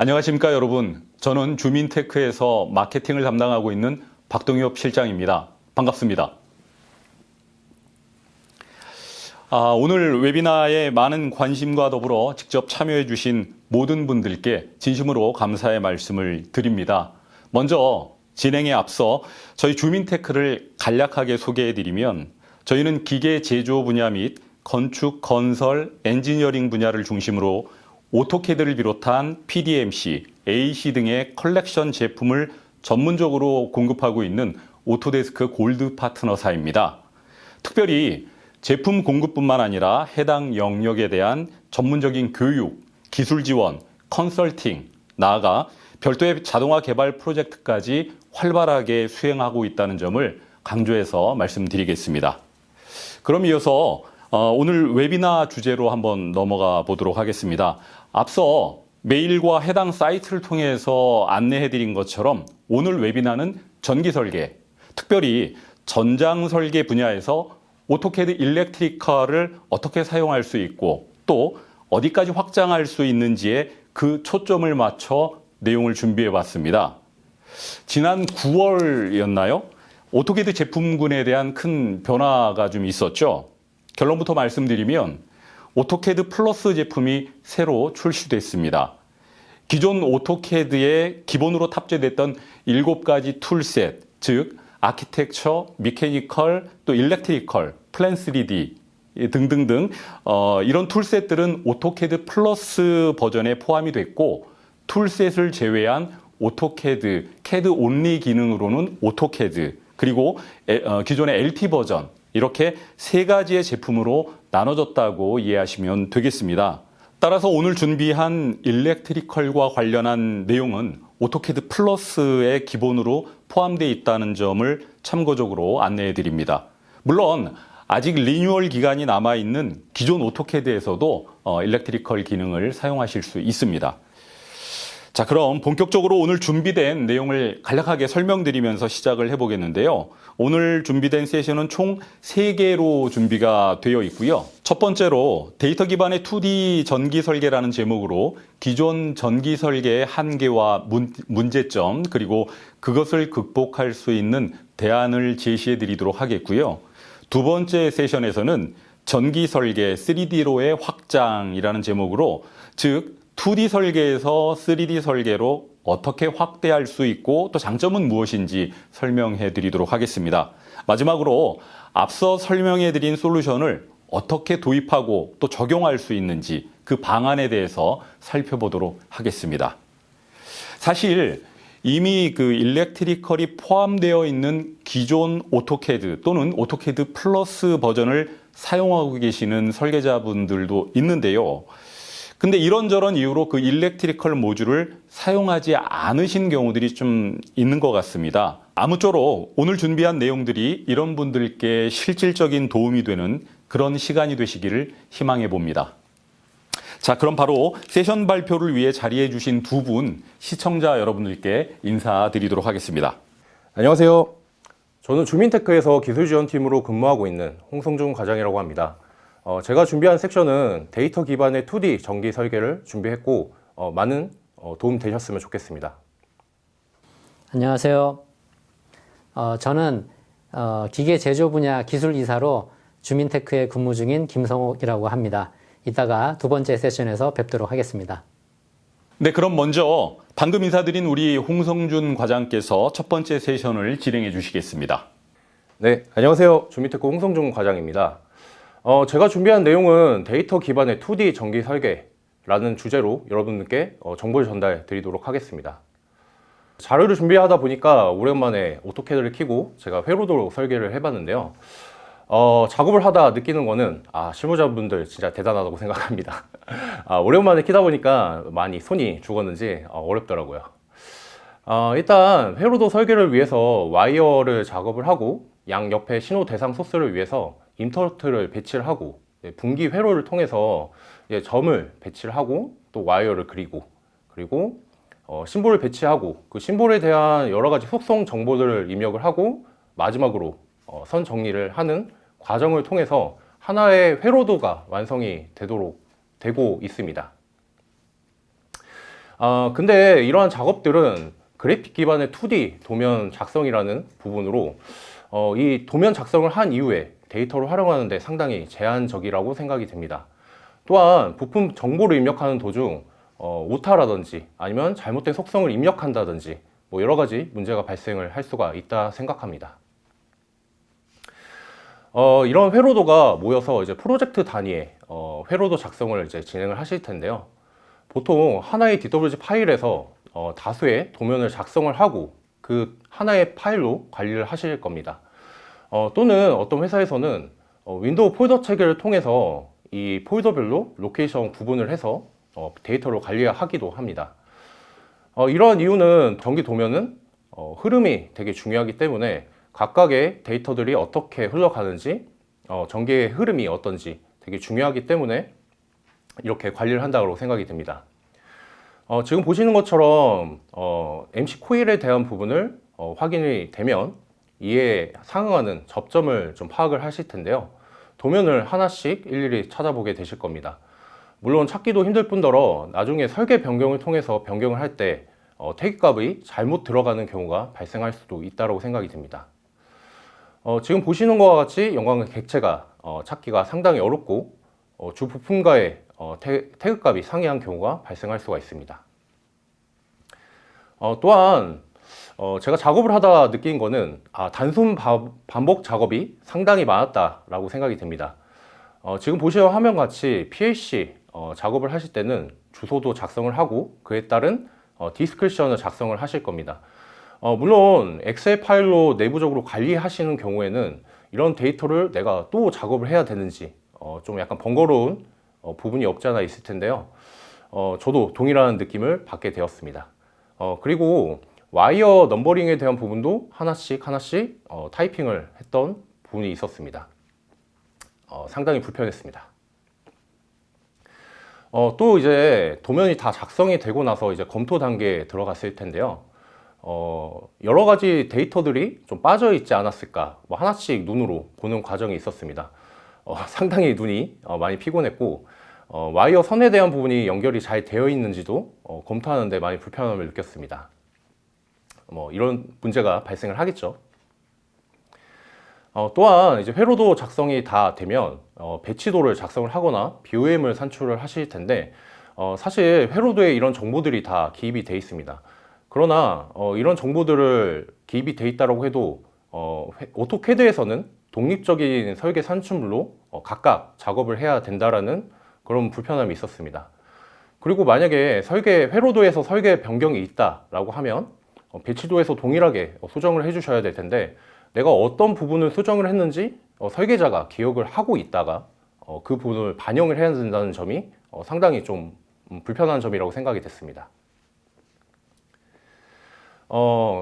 안녕하십니까 여러분. 저는 주민테크에서 마케팅을 담당하고 있는 박동엽 실장입니다. 반갑습니다. 오늘 웨비나에 많은 관심과 더불어 직접 참여해 주신 모든 분들께 진심으로 감사의 말씀을 드립니다. 먼저 진행에 앞서 저희 주민테크를 간략하게 소개해 드리면 저희는 기계 제조 분야 및 건축, 건설, 엔지니어링 분야를 중심으로 오토캐드를 비롯한 PDMC, AC 등의 컬렉션 제품을 전문적으로 공급하고 있는 오토데스크 골드 파트너사입니다. 특별히 제품 공급뿐만 아니라 해당 영역에 대한 전문적인 교육, 기술 지원, 컨설팅, 나아가 별도의 자동화 개발 프로젝트까지 활발하게 수행하고 있다는 점을 강조해서 말씀드리겠습니다. 그럼 이어서 오늘 웨비나 주제로 한번 넘어가 보도록 하겠습니다. 앞서 메일과 해당 사이트를 통해서 안내해 드린 것처럼 오늘 웨비나는 전기 설계, 특별히 전장 설계 분야에서 오토캐드 일렉트리컬을 어떻게 사용할 수 있고 또 어디까지 확장할 수 있는지에 그 초점을 맞춰 내용을 준비해 봤습니다. 지난 9월이었나요? 오토캐드 제품군에 대한 큰 변화가 좀 있었죠. 결론부터 말씀드리면 오토캐드 플러스 제품이 새로 출시됐습니다. 기존 오토캐드에 기본으로 탑재됐던 7가지 툴셋, 즉 아키텍처, 미케니컬, 또 일렉트리컬, 플랜 3D 등등등 이런 툴셋들은 오토캐드 플러스 버전에 포함이 됐고 툴셋을 제외한 오토캐드, 캐드 온리 기능으로는 오토캐드, 그리고 기존의 LT 버전 이렇게 3가지의 제품으로 나눠졌다고 이해하시면 되겠습니다. 따라서 오늘 준비한 일렉트리컬과 관련한 내용은 오토캐드 플러스의 기본으로 포함되어 있다는 점을 참고적으로 안내해 드립니다. 물론 아직 리뉴얼 기간이 남아있는 기존 오토캐드에서도 일렉트리컬 기능을 사용하실 수 있습니다. 자, 그럼 본격적으로 오늘 준비된 내용을 간략하게 설명드리면서 시작을 해보겠는데요. 오늘 준비된 세션은 총 3개로 준비가 되어 있고요. 첫 번째로 데이터 기반의 2D 전기 설계라는 제목으로 기존 전기 설계의 한계와 문제점 그리고 그것을 극복할 수 있는 대안을 제시해 드리도록 하겠고요. 두 번째 세션에서는 전기 설계 3D로의 확장이라는 제목으로 즉 2D 설계에서 3D 설계로 어떻게 확대할 수 있고 또 장점은 무엇인지 설명해 드리도록 하겠습니다. 마지막으로 앞서 설명해 드린 솔루션을 어떻게 도입하고 또 적용할 수 있는지 그 방안에 대해서 살펴보도록 하겠습니다. 사실 이미 그 일렉트리컬이 포함되어 있는 기존 오토캐드 또는 오토캐드 플러스 버전을 사용하고 계시는 설계자분들도 있는데요. 근데 이런저런 이유로 그 일렉트리컬 모듈을 사용하지 않으신 경우들이 좀 있는 것 같습니다. 아무쪼록 오늘 준비한 내용들이 이런 분들께 실질적인 도움이 되는 그런 시간이 되시기를 희망해 봅니다. 자, 그럼 바로 세션 발표를 위해 자리해 주신 두 분 시청자 여러분들께 인사드리도록 하겠습니다. 안녕하세요. 저는 주민테크에서 기술지원팀으로 근무하고 있는 홍성중 과장이라고 합니다. 제가 준비한 섹션은 데이터 기반의 2D 전기 설계를 준비했고 많은 도움 되셨으면 좋겠습니다. 안녕하세요. 저는 기계 제조 분야 기술 이사로 주민테크에 근무 중인 김성옥이라고 합니다. 이따가 두 번째 세션에서 뵙도록 하겠습니다. 네, 그럼 먼저 방금 인사드린 우리 홍성준 과장께서 첫 번째 세션을 진행해 주시겠습니다. 네, 안녕하세요. 주민테크 홍성중 과장입니다. 제가 준비한 내용은 데이터 기반의 2D 전기 설계라는 주제로 여러분들께 정보를 전달 드리도록 하겠습니다. 자료를 준비하다 보니까 오랜만에 오토캐드를 켜고 제가 회로도 설계를 해봤는데요. 작업을 하다 느끼는 거는 실무자분들 진짜 대단하다고 생각합니다. 오랜만에 켜다 보니까 많이 손이 죽었는지 어렵더라고요. 일단 회로도 설계를 위해서 와이어를 작업을 하고 양 옆에 신호 대상 소스를 위해서 인터루트를 배치를 하고 분기 회로를 통해서 점을 배치를 하고 또 와이어를 그리고 심볼을 배치하고 그 심볼에 대한 여러 가지 속성 정보들을 입력을 하고 마지막으로 선 정리를 하는 과정을 통해서 하나의 회로도가 완성이 되고 있습니다. 근데 이러한 작업들은 그래픽 기반의 2D 도면 작성이라는 부분으로 이 도면 작성을 한 이후에 데이터를 활용하는 데 상당히 제한적이라고 생각이 됩니다. 또한 부품 정보를 입력하는 도중 오타라든지 아니면 잘못된 속성을 입력한다든지 뭐 여러 가지 문제가 발생을 할 수가 있다 생각합니다. 이런 회로도가 모여서 이제 프로젝트 단위의 회로도 작성을 이제 진행을 하실 텐데요. 보통 하나의 DWG 파일에서 다수의 도면을 작성을 하고 그 하나의 파일로 관리를 하실 겁니다. 또는 어떤 회사에서는 윈도우 폴더 체계를 통해서 이 폴더별로 로케이션 구분을 해서 데이터를 관리하기도 합니다. 이러한 이유는 전기 도면은 흐름이 되게 중요하기 때문에 각각의 데이터들이 어떻게 흘러가는지 전기의 흐름이 어떤지 되게 중요하기 때문에 이렇게 관리를 한다고 생각이 듭니다. 지금 보시는 것처럼 MC 코일에 대한 부분을 확인이 되면 이에 상응하는 접점을 좀 파악을 하실 텐데요. 도면을 하나씩 일일이 찾아보게 되실 겁니다. 물론 찾기도 힘들 뿐더러 나중에 설계 변경을 통해서 변경을 할 때 태기값이 잘못 들어가는 경우가 발생할 수도 있다고 생각이 듭니다. 지금 보시는 것과 같이 연광 객체가 찾기가 상당히 어렵고 주 부품과의 태그값이 상이한 경우가 발생할 수가 있습니다. 또한 제가 작업을 하다 느낀 거는 단순 반복 작업이 상당히 많았다라고 생각이 됩니다. 지금 보시는 화면 같이 PLC 작업을 하실 때는 주소도 작성을 하고 그에 따른 디스크리션을 작성을 하실 겁니다. 물론 엑셀 파일로 내부적으로 관리하시는 경우에는 이런 데이터를 내가 또 작업을 해야 되는지 좀 약간 번거로운 부분이 없지 않아 있을 텐데요. 저도 동일한 느낌을 받게 되었습니다. 그리고 와이어 넘버링에 대한 부분도 하나씩 타이핑을 했던 부분이 있었습니다. 상당히 불편했습니다. 또 이제 도면이 다 작성이 되고 나서 이제 검토 단계에 들어갔을 텐데요. 여러 가지 데이터들이 좀 빠져 있지 않았을까, 뭐 하나씩 눈으로 보는 과정이 있었습니다. 상당히 눈이 많이 피곤했고, 와이어 선에 대한 부분이 연결이 잘 되어 있는지도 검토하는 데 많이 불편함을 느꼈습니다. 이런 문제가 발생을 하겠죠. 또한 이제 회로도 작성이 다 되면 배치도를 작성을 하거나 BOM을 산출을 하실 텐데 사실 회로도에 이런 정보들이 다 기입이 되어 있습니다. 그러나 이런 정보들을 기입이 되어 있다고 해도 오토캐드에서는 독립적인 설계 산출물로 각각 작업을 해야 된다라는 그런 불편함이 있었습니다. 그리고 만약에 회로도에서 설계 변경이 있다라고 하면 배치도에서 동일하게 수정을 해주셔야 될 텐데 내가 어떤 부분을 수정을 했는지 설계자가 기억을 하고 있다가 그 부분을 반영을 해야 된다는 점이 상당히 좀 불편한 점이라고 생각이 됐습니다.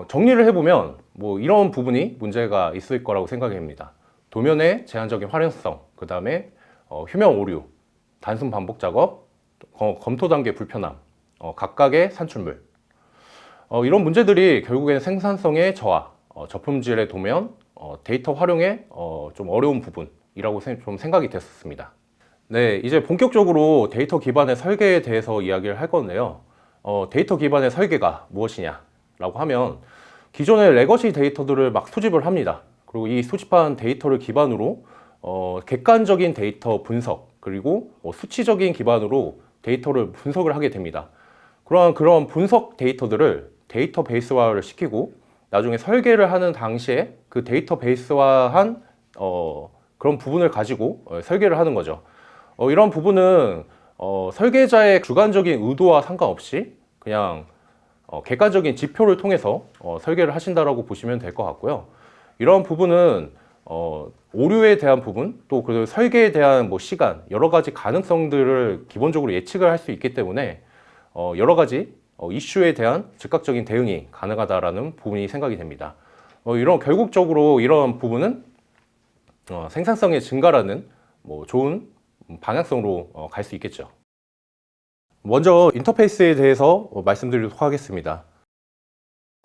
정리를 해보면 뭐 이런 부분이 문제가 있을 거라고 생각이 됩니다. 도면의 제한적인 활용성, 그 다음에 휴면 오류, 단순 반복 작업, 검토 단계 불편함, 각각의 산출물, 이런 문제들이 결국엔 생산성의 저하, 저품질의 도면, 데이터 활용에 좀 어려운 부분이라고 좀 생각이 됐었습니다. 네, 이제 본격적으로 데이터 기반의 설계에 대해서 이야기를 할 건데요. 데이터 기반의 설계가 무엇이냐 라고 하면 기존의 레거시 데이터들을 막 수집을 합니다. 그리고 이 수집한 데이터를 기반으로 객관적인 데이터 분석 그리고 수치적인 기반으로 데이터를 분석을 하게 됩니다. 그런 분석 데이터들을 데이터베이스화를 시키고 나중에 설계를 하는 당시에 그 데이터베이스화한 그런 부분을 가지고 설계를 하는 거죠. 이런 부분은 설계자의 주관적인 의도와 상관없이 그냥 객관적인 지표를 통해서 설계를 하신다라고 보시면 될 것 같고요. 이런 부분은 오류에 대한 부분, 또 그 설계에 대한 뭐 시간, 여러 가지 가능성들을 기본적으로 예측을 할 수 있기 때문에 여러 가지 이슈에 대한 즉각적인 대응이 가능하다라는 부분이 생각이 됩니다. 결국적으로 이런 부분은 생산성의 증가라는 뭐 좋은 방향성으로 갈 수 있겠죠. 먼저 인터페이스에 대해서 말씀드리도록 하겠습니다.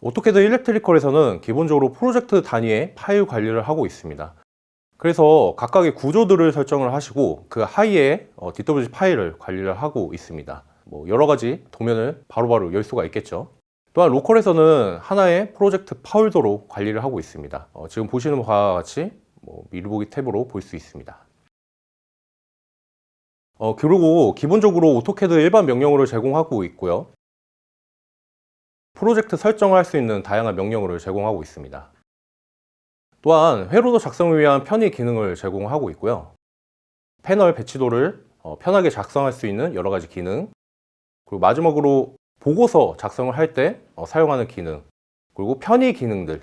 오토캐드 일렉트리컬에서는 기본적으로 프로젝트 단위의 파일 관리를 하고 있습니다. 그래서 각각의 구조들을 설정을 하시고 그 하위에 DWG 파일을 관리를 하고 있습니다. 뭐 여러 가지 도면을 바로바로 열 수가 있겠죠. 또한 로컬에서는 하나의 프로젝트 폴더로 관리를 하고 있습니다. 지금 보시는 바와 같이 뭐 미리 보기 탭으로 볼 수 있습니다. 그리고 기본적으로 오토캐드 일반 명령어를 제공하고 있고요. 프로젝트 설정을 할 수 있는 다양한 명령어를 제공하고 있습니다. 또한 회로도 작성을 위한 편의 기능을 제공하고 있고요. 패널 배치도를 편하게 작성할 수 있는 여러 가지 기능, 그리고 마지막으로 보고서 작성을 할 때 사용하는 기능, 그리고 편의 기능들,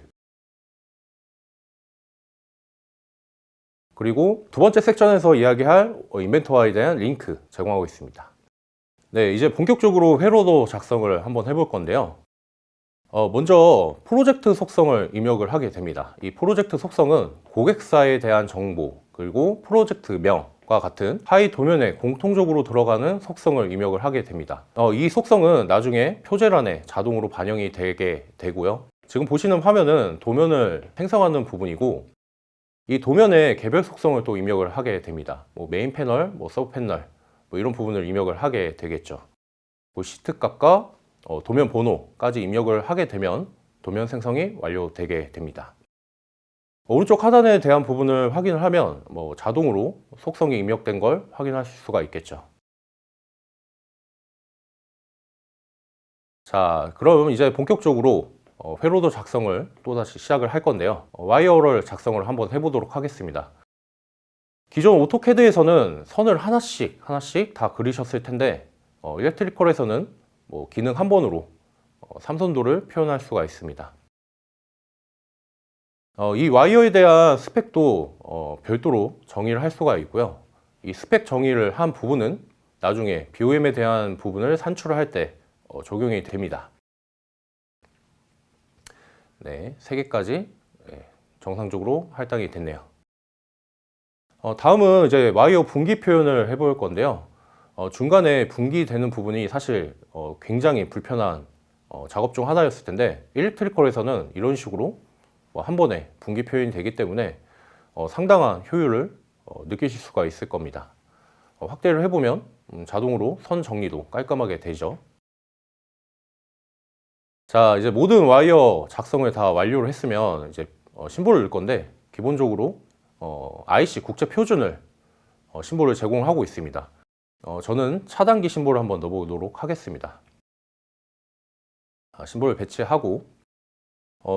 그리고 두 번째 섹션에서 이야기할 인벤토어에 대한 링크 제공하고 있습니다. 네, 이제 본격적으로 회로도 작성을 한번 해볼 건데요. 먼저 프로젝트 속성을 입력을 하게 됩니다. 이 프로젝트 속성은 고객사에 대한 정보, 그리고 프로젝트 명과 같은 파일 도면에 공통적으로 들어가는 속성을 입력을 하게 됩니다. 이 속성은 나중에 표제란에 자동으로 반영이 되게 되고요. 지금 보시는 화면은 도면을 생성하는 부분이고, 이 도면에 개별 속성을 또 입력을 하게 됩니다. 뭐 메인 패널, 뭐 서브 패널, 뭐 이런 부분을 입력을 하게 되겠죠. 뭐 시트 값과 도면 번호까지 입력을 하게 되면 도면 생성이 완료되게 됩니다. 오른쪽 하단에 대한 부분을 확인을 하면 뭐 자동으로 속성이 입력된 걸 확인하실 수가 있겠죠. 자, 그럼 이제 본격적으로 회로도 작성을 또다시 시작을 할 건데요. 와이어를 작성을 한번 해보도록 하겠습니다. 기존 오토캐드에서는 선을 하나씩 다 그리셨을 텐데, 일렉트리컬에서는 뭐 기능 한 번으로 삼선도를 표현할 수가 있습니다. 이 와이어에 대한 스펙도 별도로 정의를 할 수가 있고요. 이 스펙 정의를 한 부분은 나중에 BOM에 대한 부분을 산출을 할 때 적용이 됩니다. 네, 3개까지 정상적으로 할당이 됐네요. 다음은 이제 와이어 분기 표현을 해볼 건데요. 중간에 분기되는 부분이 사실 굉장히 불편한 작업 중 하나였을 텐데, 일렉트리컬에서는 이런 식으로 한 번에 분기 표현이 되기 때문에 상당한 효율을 느끼실 수가 있을 겁니다. 확대를 해보면 자동으로 선 정리도 깔끔하게 되죠. 자, 이제 모든 와이어 작성을 다 완료를 했으면 이제 심볼을 넣을 건데, 기본적으로 IC 국제 표준을 심볼을 제공하고 있습니다. 저는 차단기 심볼을 한번 넣어보도록 하겠습니다. 심볼을 배치하고,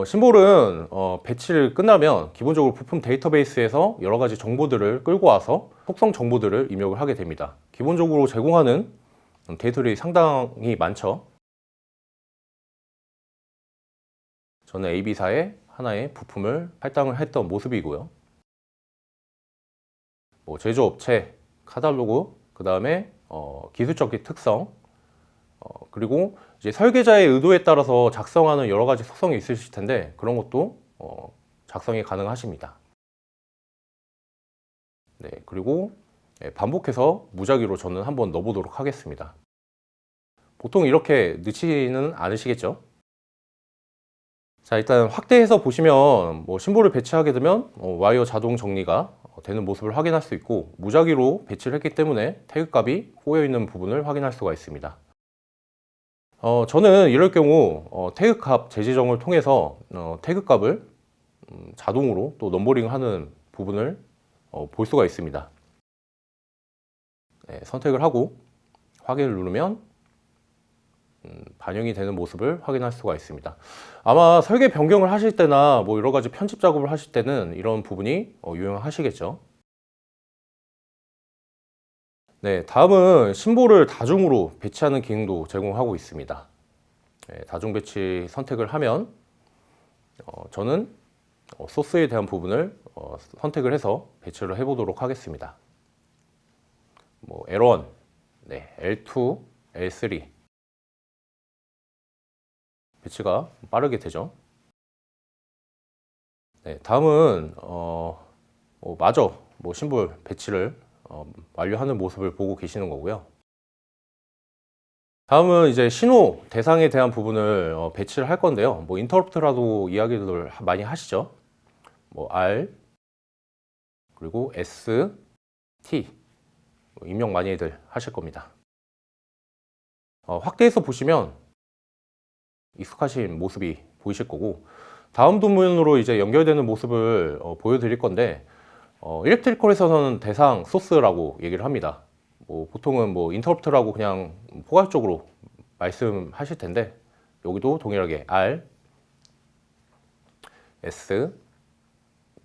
심볼은 배치를 끝나면 기본적으로 부품 데이터베이스에서 여러 가지 정보들을 끌고 와서 속성 정보들을 입력을 하게 됩니다. 기본적으로 제공하는 데이터들이 상당히 많죠. 저는 AB사의 하나의 부품을 할당을 했던 모습이고요. 뭐 제조업체, 카탈로그, 그 다음에 기술적인 특성, 그리고 이제 설계자의 의도에 따라서 작성하는 여러 가지 속성이 있으실 텐데, 그런 것도 작성이 가능하십니다. 네, 그리고 반복해서 무작위로 저는 한번 넣어보도록 하겠습니다. 보통 이렇게 넣지는 않으시겠죠? 자, 일단 확대해서 보시면 뭐 심볼을 배치하게 되면 와이어 자동 정리가 되는 모습을 확인할 수 있고, 무작위로 배치를 했기 때문에 태그 값이 꼬여 있는 부분을 확인할 수가 있습니다. 저는 이럴 경우 태그 값 재지정을 통해서 태그 값을 자동으로 또 넘버링 하는 부분을 볼 수가 있습니다. 네, 선택을 하고 확인을 누르면 반영이 되는 모습을 확인할 수가 있습니다. 아마 설계 변경을 하실 때나 뭐 여러 가지 편집 작업을 하실 때는 이런 부분이 유용하시겠죠. 네, 다음은 심볼을 다중으로 배치하는 기능도 제공하고 있습니다. 네, 다중 배치 선택을 하면 저는 소스에 대한 부분을 선택을 해서 배치를 해보도록 하겠습니다. 뭐 L1, 네, L2, L3 배치가 빠르게 되죠. 네, 다음은 마저 뭐 심볼 배치를 완료하는 모습을 보고 계시는 거고요. 다음은 이제 신호 대상에 대한 부분을 배치를 할 건데요. 뭐 인터럽트라도 이야기들 많이 하시죠. 뭐 R 그리고 S, T 입력 많이들 하실 겁니다. 확대해서 보시면 익숙하신 모습이 보이실 거고, 다음 도면으로 이제 연결되는 모습을 보여드릴 건데, 일렉트리컬에서는 대상 소스라고 얘기를 합니다. 보통은 인터럽트라고 그냥 포괄적으로 말씀하실 텐데, 여기도 동일하게 R, S,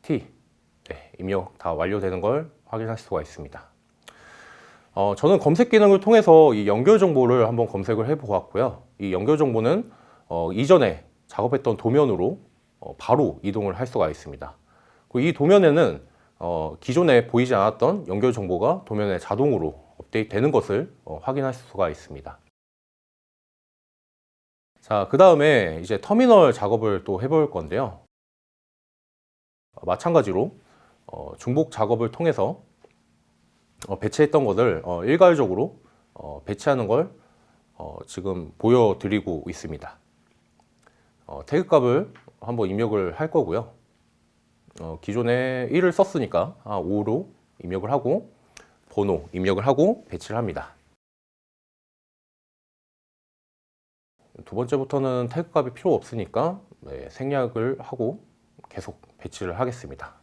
T 입력 다 완료되는 걸 확인할 수가 있습니다. 저는 검색 기능을 통해서 이 연결 정보를 한번 검색을 해 보았고요. 이 연결 정보는 이전에 작업했던 도면으로 바로 이동을 할 수가 있습니다. 이 도면에는 기존에 보이지 않았던 연결 정보가 도면에 자동으로 업데이트 되는 것을 확인할 수가 있습니다. 자, 그 다음에 이제 터미널 작업을 또 해볼 건데요. 마찬가지로 중복 작업을 통해서 배치했던 것을 일괄적으로 배치하는 걸 지금 보여드리고 있습니다. 태그 값을 한번 입력을 할 거고요. 기존에 1을 썼으니까 5로 입력을 하고 번호 입력을 하고 배치를 합니다. 두 번째부터는 태그 값이 필요 없으니까 생략을 하고 계속 배치를 하겠습니다.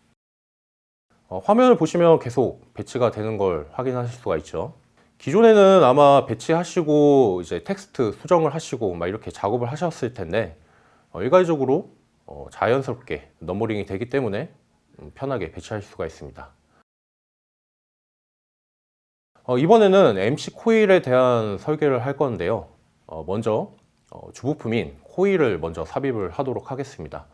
화면을 보시면 계속 배치가 되는 걸 확인하실 수가 있죠. 기존에는 아마 배치하시고 이제 텍스트 수정을 하시고 막 이렇게 작업을 하셨을 텐데, 일괄적으로 자연스럽게 너머링이 되기 때문에 편하게 배치할 수가 있습니다. 이번에는 MC 코일에 대한 설계를 할 건데요. 먼저 주부품인 코일을 먼저 삽입을 하도록 하겠습니다.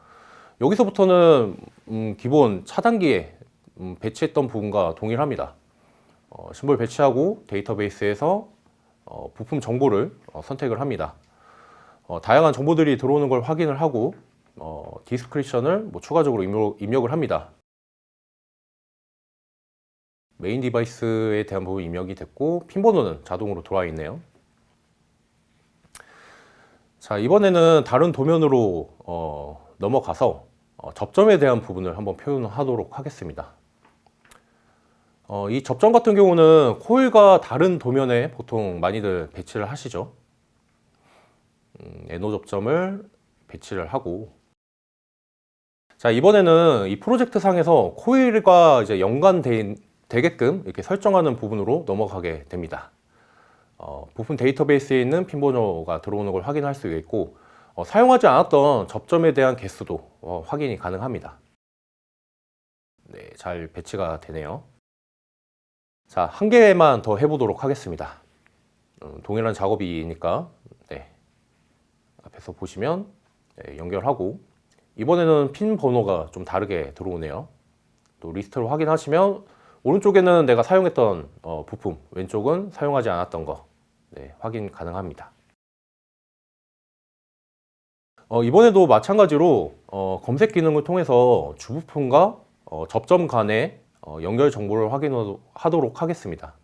여기서부터는 기본 차단기에 배치했던 부분과 동일합니다. 심볼 배치하고 데이터베이스에서 부품 정보를 선택을 합니다. 다양한 정보들이 들어오는 걸 확인을 하고 디스크리션을 추가적으로 입력을 합니다. 메인 디바이스에 대한 부분 입력이 됐고, 핀 번호는 자동으로 들어와 있네요. 자, 이번에는 다른 도면으로 넘어가서 접점에 대한 부분을 한번 표현하도록 하겠습니다. 이 접점 같은 경우는 코일과 다른 도면에 보통 많이들 배치를 하시죠. NO 접점을 배치를 하고, 자, 이번에는 이 프로젝트 상에서 코일과 이제 연관되게끔 이렇게 설정하는 부분으로 넘어가게 됩니다. 부품 데이터베이스에 있는 핀 번호가 들어오는 걸 확인할 수 있고, 사용하지 않았던 접점에 대한 개수도 확인이 가능합니다. 네, 잘 배치가 되네요. 자, 한 개만 더 해보도록 하겠습니다. 동일한 작업이니까 앞에서 보시면 연결하고, 이번에는 핀 번호가 좀 다르게 들어오네요. 또 리스트를 확인하시면 오른쪽에는 내가 사용했던 부품, 왼쪽은 사용하지 않았던 거 확인 가능합니다. 이번에도 마찬가지로 검색 기능을 통해서 주부품과 접점 간의 연결 정보를 확인하도록 하겠습니다.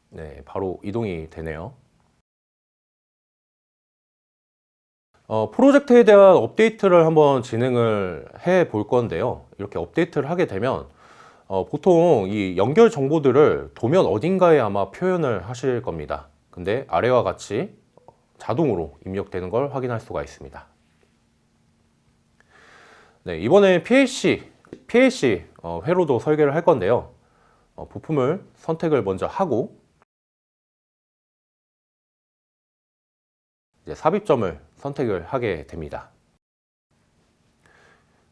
네, 바로 이동이 되네요. 프로젝트에 대한 업데이트를 한번 진행을 해 볼 건데요. 이렇게 업데이트를 하게 되면 보통 이 연결 정보들을 도면 어딘가에 아마 표현을 하실 겁니다. 근데 아래와 같이 자동으로 입력되는 걸 확인할 수가 있습니다. 네, 이번에 PLC 회로도 설계를 할 건데요. 부품을 선택을 먼저 하고 이제 삽입점을 선택을 하게 됩니다.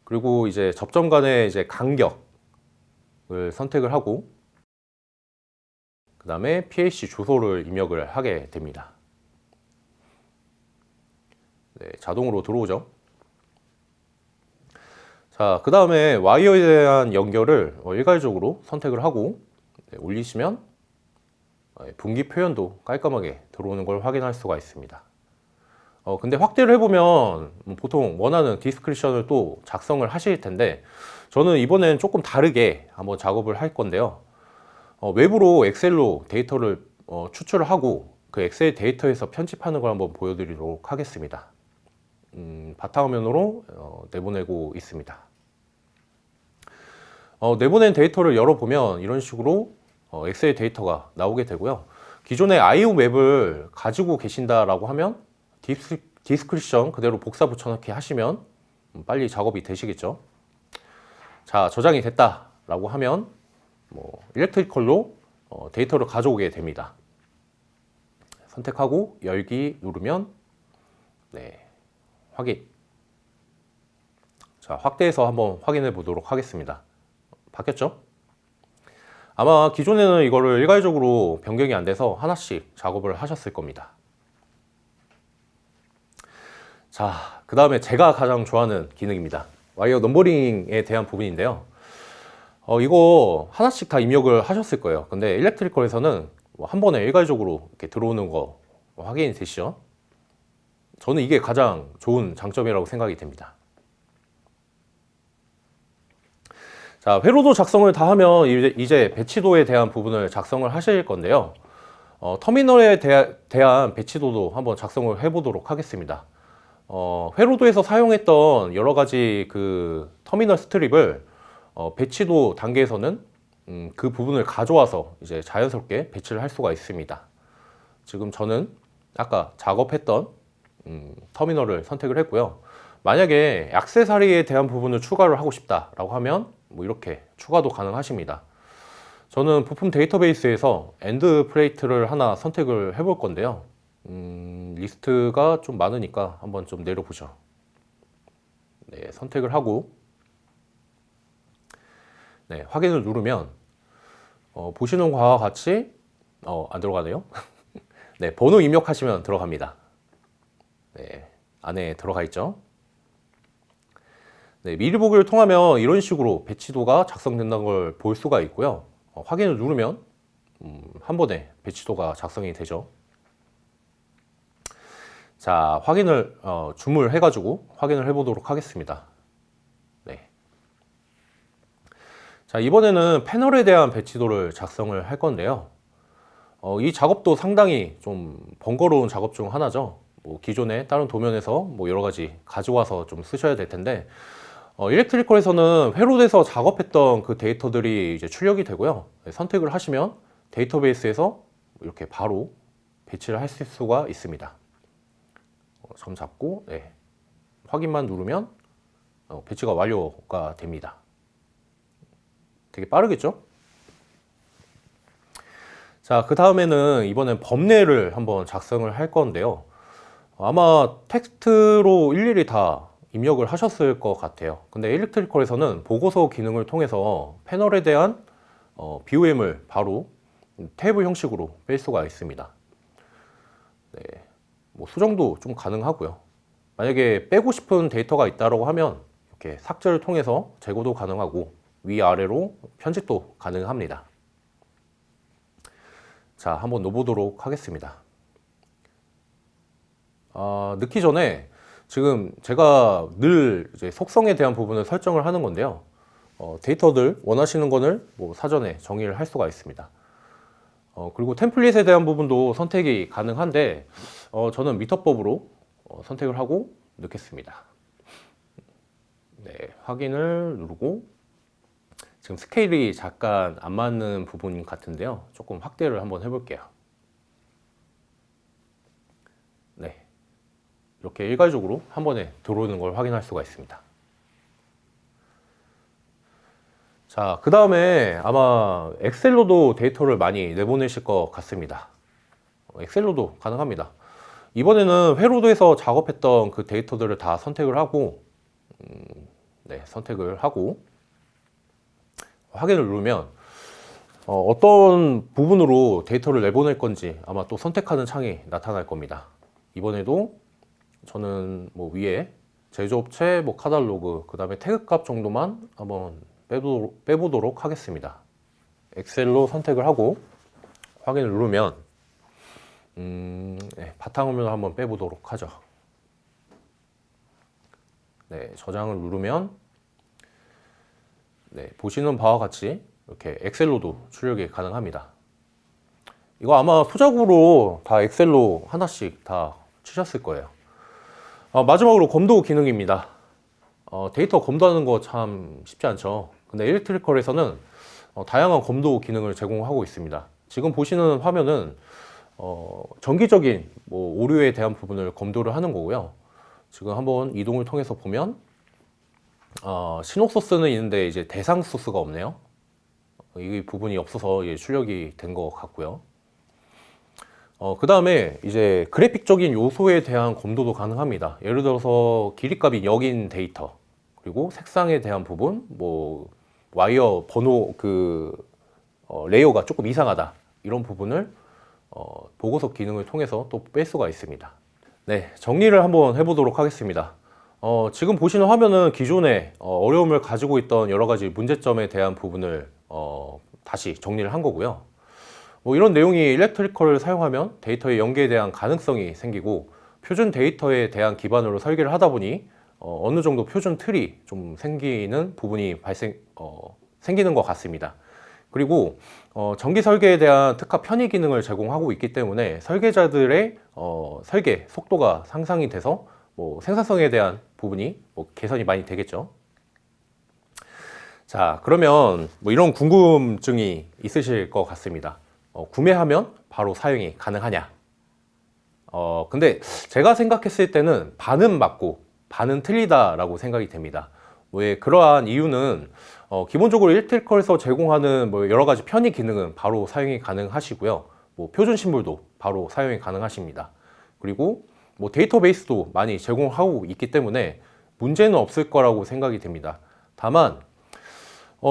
그리고 이제 접점 간의 이제 간격을 선택을 하고, 그 다음에 PLC 주소를 입력을 하게 됩니다. 네, 자동으로 들어오죠. 자, 그 다음에 와이어에 대한 연결을 일괄적으로 선택을 하고 올리시면 분기 표현도 깔끔하게 들어오는 걸 확인할 수가 있습니다. 근데 확대를 해보면 보통 원하는 디스크리션을 또 작성을 하실 텐데, 저는 이번엔 조금 다르게 한번 작업을 할 건데요. 외부로 엑셀로 데이터를 추출을 하고 그 엑셀 데이터에서 편집하는 걸 한번 보여드리도록 하겠습니다. 바탕화면으로 내보내고 있습니다. 내보낸 데이터를 열어보면 이런 식으로 엑셀 데이터가 나오게 되고요. 기존의 IO 맵을 가지고 계신다라고 하면 디스크립션 그대로 복사 붙여넣기 하시면 빨리 작업이 되시겠죠. 자, 저장이 됐다라고 하면 일렉트리컬로 데이터를 가져오게 됩니다. 선택하고 열기 누르면 확인. 자, 확대해서 한번 확인해 보도록 하겠습니다. 바뀌었죠? 아마 기존에는 이거를 일괄적으로 변경이 안 돼서 하나씩 작업을 하셨을 겁니다. 자, 그 다음에 제가 가장 좋아하는 기능입니다. 와이어 넘버링에 대한 부분인데요. 이거 하나씩 다 입력을 하셨을 거예요. 근데 일렉트리컬에서는 한 번에 일괄적으로 이렇게 들어오는 거 확인이 되시죠? 저는 이게 가장 좋은 장점이라고 생각이 됩니다. 자, 회로도 작성을 다 하면 이제 배치도에 대한 부분을 작성을 하실 건데요. 터미널에 대한 배치도도 한번 작성을 해보도록 하겠습니다. 회로도에서 사용했던 여러 가지 그 터미널 스트립을 배치도 단계에서는 그 부분을 가져와서 이제 자연스럽게 배치를 할 수가 있습니다. 지금 저는 아까 작업했던 터미널을 선택을 했고요. 만약에 액세서리에 대한 부분을 추가를 하고 싶다라고 하면 이렇게 추가도 가능하십니다. 저는 부품 데이터베이스에서 엔드 플레이트를 하나 선택을 해볼 건데요. 리스트가 좀 많으니까 한번 좀 내려보죠. 네, 선택을 하고 확인을 누르면 보시는 바와 같이 안 들어가네요. 네, 번호 입력하시면 들어갑니다. 네, 안에 들어가 있죠. 네, 미리 보기를 통하면 이런 식으로 배치도가 작성된다는 걸 볼 수가 있고요. 확인을 누르면 한 번에 배치도가 작성이 되죠. 자, 확인을 줌을 해가지고 확인을 해보도록 하겠습니다. 네. 자, 이번에는 패널에 대한 배치도를 작성을 할 건데요. 이 작업도 상당히 좀 번거로운 작업 중 하나죠. 기존에 다른 도면에서 여러 가지 가져와서 좀 쓰셔야 될 텐데, 일렉트리컬에서는 회로돼서 작업했던 그 데이터들이 이제 출력이 되고요. 선택을 하시면 데이터베이스에서 이렇게 바로 배치를 하실 수가 있습니다. 점 잡고 확인만 누르면 배치가 완료가 됩니다. 되게 빠르겠죠? 자, 그 다음에는 이번엔 범례를 한번 작성을 할 건데요. 아마 텍스트로 일일이 다 입력을 하셨을 것 같아요. 근데 일렉트리컬에서는 보고서 기능을 통해서 패널에 대한 BOM을 바로 테이블 형식으로 뺄 수가 있습니다. 네, 수정도 좀 가능하고요. 만약에 빼고 싶은 데이터가 있다고 하면 이렇게 삭제를 통해서 제거도 가능하고 위아래로 편집도 가능합니다. 자, 한번 넣어보도록 하겠습니다. 넣기 전에 지금 제가 늘 이제 속성에 대한 부분을 설정을 하는 건데요. 데이터들 원하시는 거를 사전에 정의를 할 수가 있습니다. 그리고 템플릿에 대한 부분도 선택이 가능한데 저는 미터법으로 선택을 하고 넣겠습니다. 네, 확인을 누르고 지금 스케일이 잠깐 안 맞는 부분 같은데요. 조금 확대를 한번 해볼게요. 네, 이렇게 일괄적으로 한 번에 들어오는 걸 확인할 수가 있습니다. 자, 그 다음에 아마 엑셀로도 데이터를 많이 내보내실 것 같습니다. 엑셀로도 가능합니다. 이번에는 회로도에서 작업했던 그 데이터들을 다 선택을 하고 선택을 하고 확인을 누르면 어떤 부분으로 데이터를 내보낼 건지 아마 또 선택하는 창이 나타날 겁니다. 이번에도 저는 위에 제조업체, 카탈로그, 그 다음에 태그 값 정도만 한번 빼보도록 하겠습니다. 엑셀로 선택을 하고 확인을 누르면 바탕화면을 한번 빼보도록 하죠. 네, 저장을 누르면 보시는 바와 같이 이렇게 엑셀로도 출력이 가능합니다. 이거 아마 소작으로 다 엑셀로 하나씩 다 치셨을 거예요. 마지막으로 검도 기능입니다. 데이터 검도하는 거 참 쉽지 않죠. 근데 일렉트리컬에서는 다양한 검도 기능을 제공하고 있습니다. 지금 보시는 화면은 정기적인 뭐 오류에 대한 부분을 검토를 하는 거고요. 지금 한번 이동을 통해서 보면 신호 소스는 있는데 이제 대상 소스가 없네요. 이 부분이 없어서 출력이 된 것 같고요. 그 다음에 이제 그래픽적인 요소에 대한 검도도 가능합니다. 예를 들어서 길이값이 역인 데이터, 그리고 색상에 대한 부분, 뭐 와이어 번호 레이어가 조금 이상하다, 이런 부분을 보고서 기능을 통해서 또 뺄 수가 있습니다. 네, 정리를 한번 해보도록 하겠습니다. 지금 보시는 화면은 기존에 어려움을 가지고 있던 여러 가지 문제점에 대한 부분을 다시 정리를 한 거고요. 뭐 이런 내용이 일렉트리컬을 사용하면 데이터의 연계에 대한 가능성이 생기고, 표준 데이터에 대한 기반으로 설계를 하다 보니 어느 정도 표준 틀이 좀 생기는 부분이 생기는 것 같습니다. 그리고 전기 설계에 대한 특화 편의 기능을 제공하고 있기 때문에 설계자들의 설계 속도가 상상이 돼서 뭐 생산성에 대한 부분이 뭐 개선이 많이 되겠죠. 자, 그러면 뭐 이런 궁금증이 있으실 것 같습니다. 구매하면 바로 사용이 가능하냐? 근데 제가 생각했을 때는 반은 맞고 반은 틀리다라고 생각이 됩니다. 왜 그러한 이유는 기본적으로 일렉트리컬에서 제공하는 뭐 여러 가지 편의 기능은 바로 사용이 가능하시고요. 뭐 표준 심볼도 바로 사용이 가능하십니다. 그리고 뭐 데이터베이스도 많이 제공하고 있기 때문에 문제는 없을 거라고 생각이 됩니다. 다만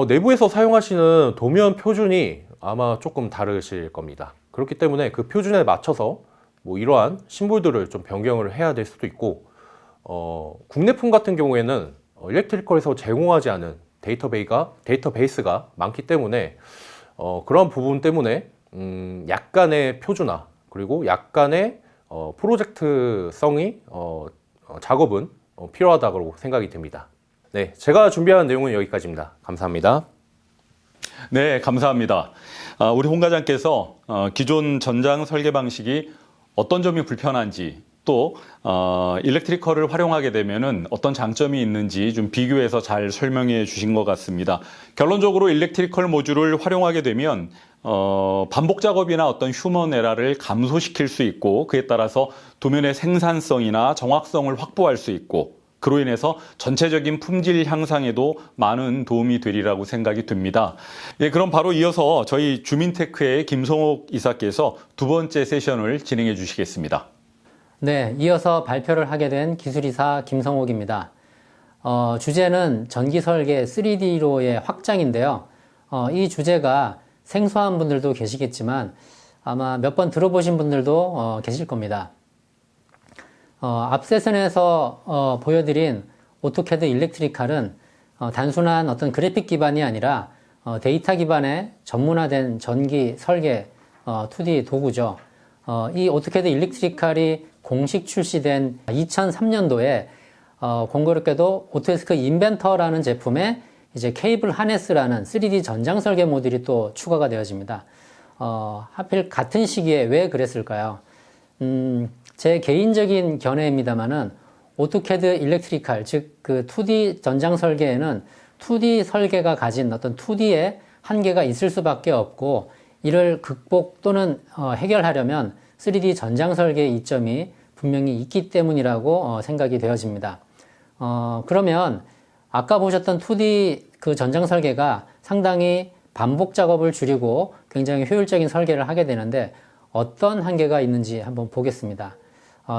내부에서 사용하시는 도면 표준이 아마 조금 다르실 겁니다. 그렇기 때문에 그 표준에 맞춰서 뭐 이러한 심볼들을 좀 변경을 해야 될 수도 있고, 국내품 같은 경우에는 일렉트리컬에서 제공하지 않은 데이터베이스가 많기 때문에 그런 부분 때문에 약간의 표준화, 그리고 약간의 프로젝트성이 작업은 필요하다고 생각이 됩니다. 네, 제가 준비한 내용은 여기까지입니다. 감사합니다. 네, 감사합니다. 우리 홍 과장께서 기존 전장 설계 방식이 어떤 점이 불편한지, 또 일렉트리컬을 활용하게 되면은 어떤 장점이 있는지 좀 비교해서 잘 설명해 주신 것 같습니다. 결론적으로 일렉트리컬 모듈을 활용하게 되면 반복 작업이나 어떤 휴먼 에러를 감소시킬 수 있고, 그에 따라서 도면의 생산성이나 정확성을 확보할 수 있고, 그로 인해서 전체적인 품질 향상에도 많은 도움이 되리라고 생각이 듭니다. 예, 그럼 바로 이어서 저희 주민테크의 김성옥 이사께서 두 번째 세션을 진행해 주시겠습니다. 네, 이어서 발표를 하게 된 기술이사 김성옥입니다. 주제는 전기 설계 3D로의 확장인데요. 이 주제가 생소한 분들도 계시겠지만 아마 몇 번 들어보신 분들도 계실 겁니다. 앞 세션에서 보여드린 오토캐드 일렉트리칼은 단순한 어떤 그래픽 기반이 아니라 데이터 기반의 전문화된 전기 설계 2D 도구죠. 이 오토캐드 일렉트리칼이 공식 출시된 2003년도에 공교롭게도 오토데스크 인벤터라는 제품에 이제 케이블 하네스라는 3D 전장 설계 모듈이 또 추가가 되어집니다. 하필 같은 시기에 왜 그랬을까요? 제 개인적인 견해입니다만은 오토캐드 일렉트리칼, 즉 그 2D 전장 설계에는 2D 설계가 가진 어떤 2D의 한계가 있을 수밖에 없고, 이를 극복 또는 해결하려면 3D 전장 설계의 이점이 분명히 있기 때문이라고 생각이 되어집니다. 그러면 아까 보셨던 2D 그 전장 설계가 상당히 반복 작업을 줄이고 굉장히 효율적인 설계를 하게 되는데 어떤 한계가 있는지 한번 보겠습니다.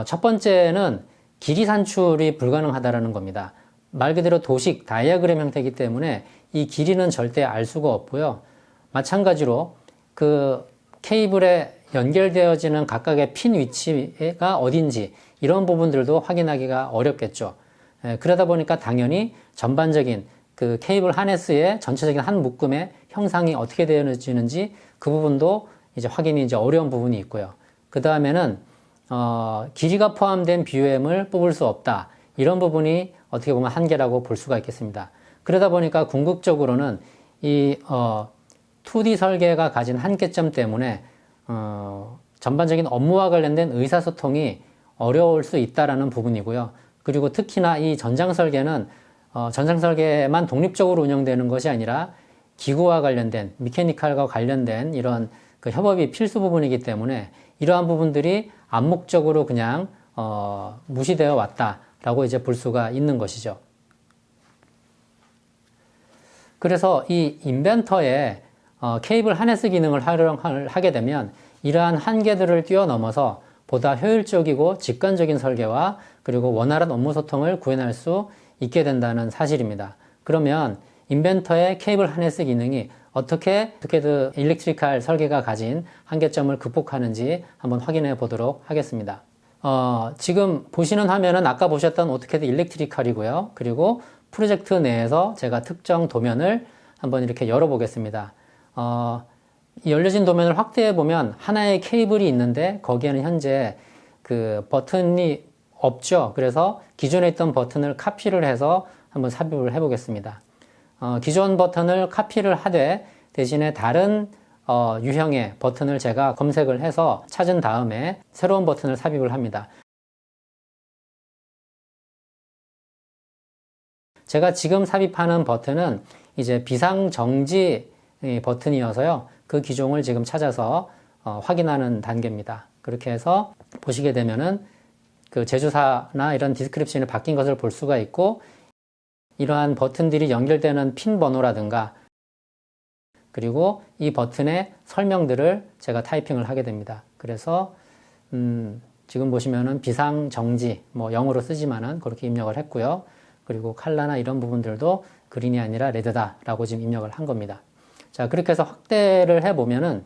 첫 번째는 길이 산출이 불가능하다는 겁니다. 말 그대로 도식, 다이어그램 형태이기 때문에 이 길이는 절대 알 수가 없고요. 마찬가지로 그 케이블에 연결되어지는 각각의 핀 위치가 어딘지 이런 부분들도 확인하기가 어렵겠죠. 그러다 보니까 당연히 전반적인 그 케이블 하네스의 전체적인 한 묶음의 형상이 어떻게 되어지는지 그 부분도 이제 확인이 이제 어려운 부분이 있고요. 그 다음에는 길이가 포함된 BOM을 뽑을 수 없다. 이런 부분이 어떻게 보면 한계라고 볼 수가 있겠습니다. 그러다 보니까 궁극적으로는 이 2D 설계가 가진 한계점 때문에 전반적인 업무와 관련된 의사소통이 어려울 수 있다라는 부분이고요. 그리고 특히나 이 전장 설계는 전장 설계만 독립적으로 운영되는 것이 아니라 기구와 관련된, 미케니컬과 관련된 이런 그 협업이 필수 부분이기 때문에 이러한 부분들이 암묵적으로 그냥 무시되어 왔다라고 이제 볼 수가 있는 것이죠. 그래서 이 인벤터에 케이블 하네스 기능을 활용하게 되면 이러한 한계들을 뛰어넘어서 보다 효율적이고 직관적인 설계와 그리고 원활한 업무 소통을 구현할 수 있게 된다는 사실입니다. 그러면 인벤터의 케이블 하네스 기능이 어떻게 그 일렉트리컬 설계가 가진 한계점을 극복하는지 한번 확인해 보도록 하겠습니다. 지금 보시는 화면은 아까 보셨던 오토캐드 일렉트리컬이고요. 그리고 프로젝트 내에서 제가 특정 도면을 한번 이렇게 열어보겠습니다. 열려진 도면을 확대해 보면 하나의 케이블이 있는데 거기에는 현재 그 버튼이 없죠. 그래서 기존에 있던 버튼을 카피를 해서 한번 삽입을 해 보겠습니다. 기존 버튼을 카피를 하되 대신에 다른 유형의 버튼을 제가 검색을 해서 찾은 다음에 새로운 버튼을 삽입을 합니다. 제가 지금 삽입하는 버튼은 이제 비상정지 버튼이어서요. 그 기종을 지금 찾아서 확인하는 단계입니다. 그렇게 해서 보시게 되면은 그 제조사나 이런 디스크립션이 바뀐 것을 볼 수가 있고 이러한 버튼들이 연결되는 핀 번호라든가 그리고 이 버튼의 설명들을 제가 타이핑을 하게 됩니다. 그래서 지금 보시면은 비상정지 뭐 영어로 쓰지만은 그렇게 입력을 했고요. 그리고 컬러나 이런 부분들도 그린이 아니라 레드다 라고 지금 입력을 한 겁니다. 자, 그렇게 해서 확대를 해보면은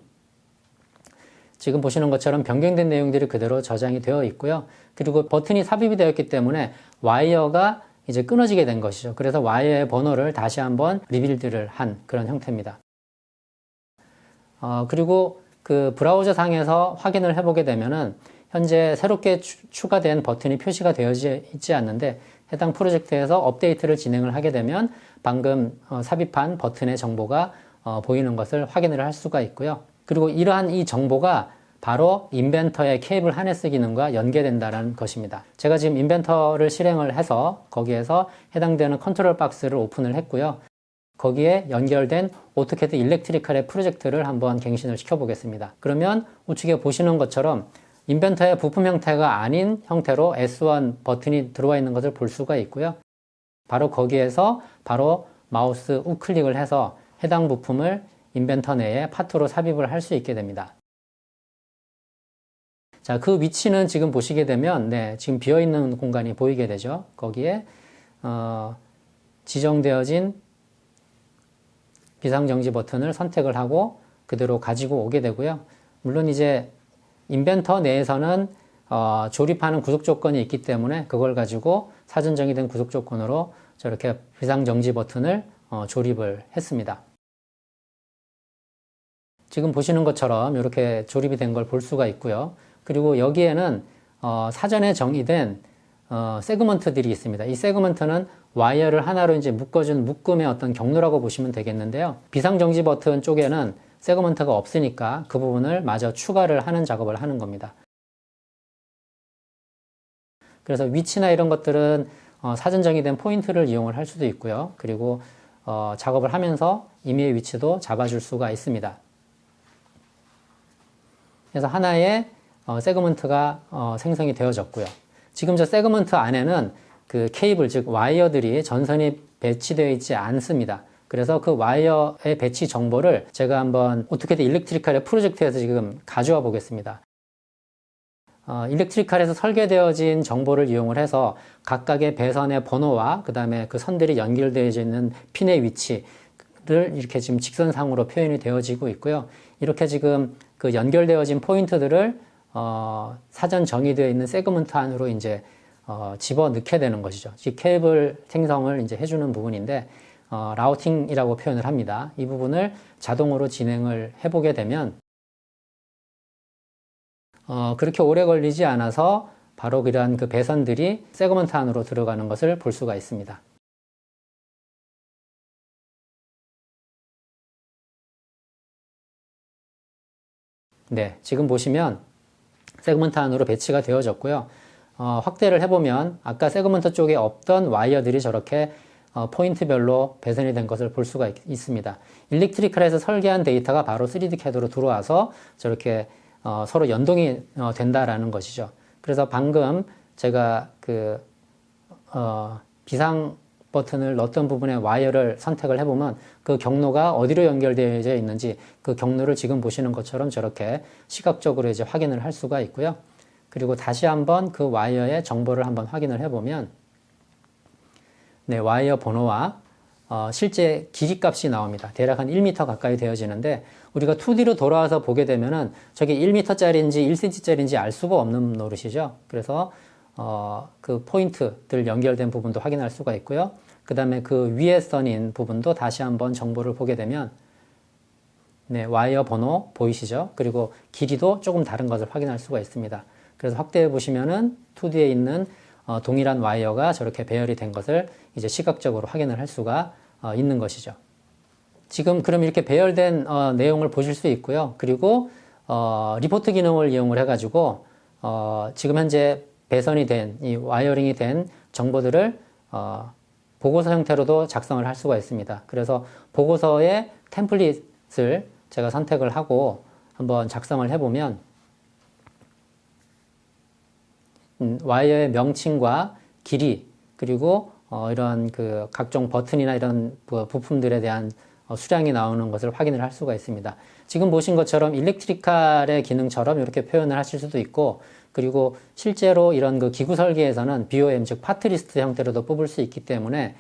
지금 보시는 것처럼 변경된 내용들이 그대로 저장이 되어 있고요. 그리고 버튼이 삽입이 되었기 때문에 와이어가 이제 끊어지게 된 것이죠. 그래서 와이어의 번호를 다시 한번 리빌드를 한 그런 형태입니다. 그리고 그 브라우저 상에서 확인을 해보게 되면은 현재 새롭게 추가된 버튼이 표시가 되어 있지 않는데 해당 프로젝트에서 업데이트를 진행을 하게 되면 방금 삽입한 버튼의 정보가 보이는 것을 확인을 할 수가 있고요. 그리고 이러한 이 정보가 바로 인벤터의 케이블 하네스 기능과 연계된다는 것입니다. 제가 지금 인벤터를 실행을 해서 거기에서 해당되는 컨트롤 박스를 오픈을 했고요. 거기에 연결된 오토캐드 일렉트리컬의 프로젝트를 한번 갱신을 시켜보겠습니다. 그러면 우측에 보시는 것처럼 인벤터의 부품 형태가 아닌 형태로 S1 버튼이 들어와 있는 것을 볼 수가 있고요. 바로 거기에서 바로 마우스 우클릭을 해서 해당 부품을 인벤터 내에 파트로 삽입을 할 수 있게 됩니다. 자, 그 위치는 지금 보시게 되면 지금 비어있는 공간이 보이게 되죠. 거기에 지정되어진 비상정지 버튼을 선택을 하고 그대로 가지고 오게 되고요. 물론 이제 인벤터 내에서는 조립하는 구속 조건이 있기 때문에 그걸 가지고 사전 정의된 구속 조건으로 저렇게 비상정지 버튼을 조립을 했습니다. 지금 보시는 것처럼 이렇게 조립이 된 걸 볼 수가 있고요. 그리고 여기에는 사전에 정의된 세그먼트들이 있습니다. 이 세그먼트는 와이어를 하나로 이제 묶어준 묶음의 어떤 경로라고 보시면 되겠는데요. 비상정지 버튼 쪽에는 세그먼트가 없으니까 그 부분을 마저 추가를 하는 작업을 하는 겁니다. 그래서 위치나 이런 것들은 사전 정의된 포인트를 이용을 할 수도 있고요. 그리고 작업을 하면서 임의의 위치도 잡아줄 수가 있습니다. 그래서 하나의 세그먼트가 생성이 되어졌고요. 지금 저 세그먼트 안에는 그 케이블, 즉 와이어들이 전선이 배치되어 있지 않습니다. 그래서 그 와이어의 배치 정보를 제가 한번 오토캐드 일렉트리컬의 프로젝트에서 지금 가져와 보겠습니다. 일렉트리컬에서 설계되어진 정보를 이용을 해서 각각의 배선의 번호와 그 다음에 그 선들이 연결되어 있는 핀의 위치를 이렇게 지금 직선상으로 표현이 되어지고 있고요. 이렇게 지금 그 연결되어진 포인트들을 사전 정의되어 있는 세그먼트 안으로 이제 집어넣게 되는 것이죠. 이 케이블 생성을 이제 해주는 부분인데 라우팅이라고 표현을 합니다. 이 부분을 자동으로 진행을 해보게 되면 그렇게 오래 걸리지 않아서 바로 그러한 그 배선들이 세그먼트 안으로 들어가는 것을 볼 수가 있습니다. 네, 지금 보시면 세그먼트 안으로 배치가 되어졌고요. 확대를 해보면 아까 세그먼트 쪽에 없던 와이어들이 저렇게 포인트별로 배선이 된 것을 볼 수가 있습니다. 일렉트리컬에서 설계한 데이터가 바로 3D CAD로 들어와서 저렇게 서로 연동이 된다라는 것이죠. 그래서 방금 제가 비상 버튼을 넣었던 부분에 와이어를 선택을 해보면 그 경로가 어디로 연결되어 있는지 그 경로를 지금 보시는 것처럼 저렇게 시각적으로 이제 확인을 할 수가 있고요. 그리고 다시 한번 그 와이어의 정보를 한번 확인을 해보면 네, 와이어 번호와 실제 길이 값이 나옵니다. 대략 한 1m 가까이 되어지는데 우리가 2D로 돌아와서 보게 되면은 저게 1m짜리인지 1cm짜리인지 알 수가 없는 노릇이죠. 그래서 그 포인트들 연결된 부분도 확인할 수가 있고요. 그 다음에 그 위에 선인 부분도 다시 한번 정보를 보게 되면 네, 와이어 번호 보이시죠? 그리고 길이도 조금 다른 것을 확인할 수가 있습니다. 그래서 확대해 보시면은 2D에 있는 동일한 와이어가 저렇게 배열이 된 것을 이제 시각적으로 확인을 할 수가 있는 것이죠. 지금 그럼 이렇게 배열된 내용을 보실 수 있고요. 그리고 리포트 기능을 이용을 해가지고 지금 현재 배선이 된 이 와이어링이 된 정보들을 보고서 형태로도 작성을 할 수가 있습니다. 그래서 보고서의 템플릿을 제가 선택을 하고 한번 작성을 해보면 와이어의 명칭과 길이 그리고 이런 그 각종 버튼이나 이런 부품들에 대한 수량이 나오는 것을 확인을 할 수가 있습니다. 지금 보신 것처럼 일렉트리칼의 기능처럼 이렇게 표현을 하실 수도 있고 그리고 실제로 이런 그 기구 설계에서는 BOM 즉 파트리스트 형태로도 뽑을 수 있기 때문에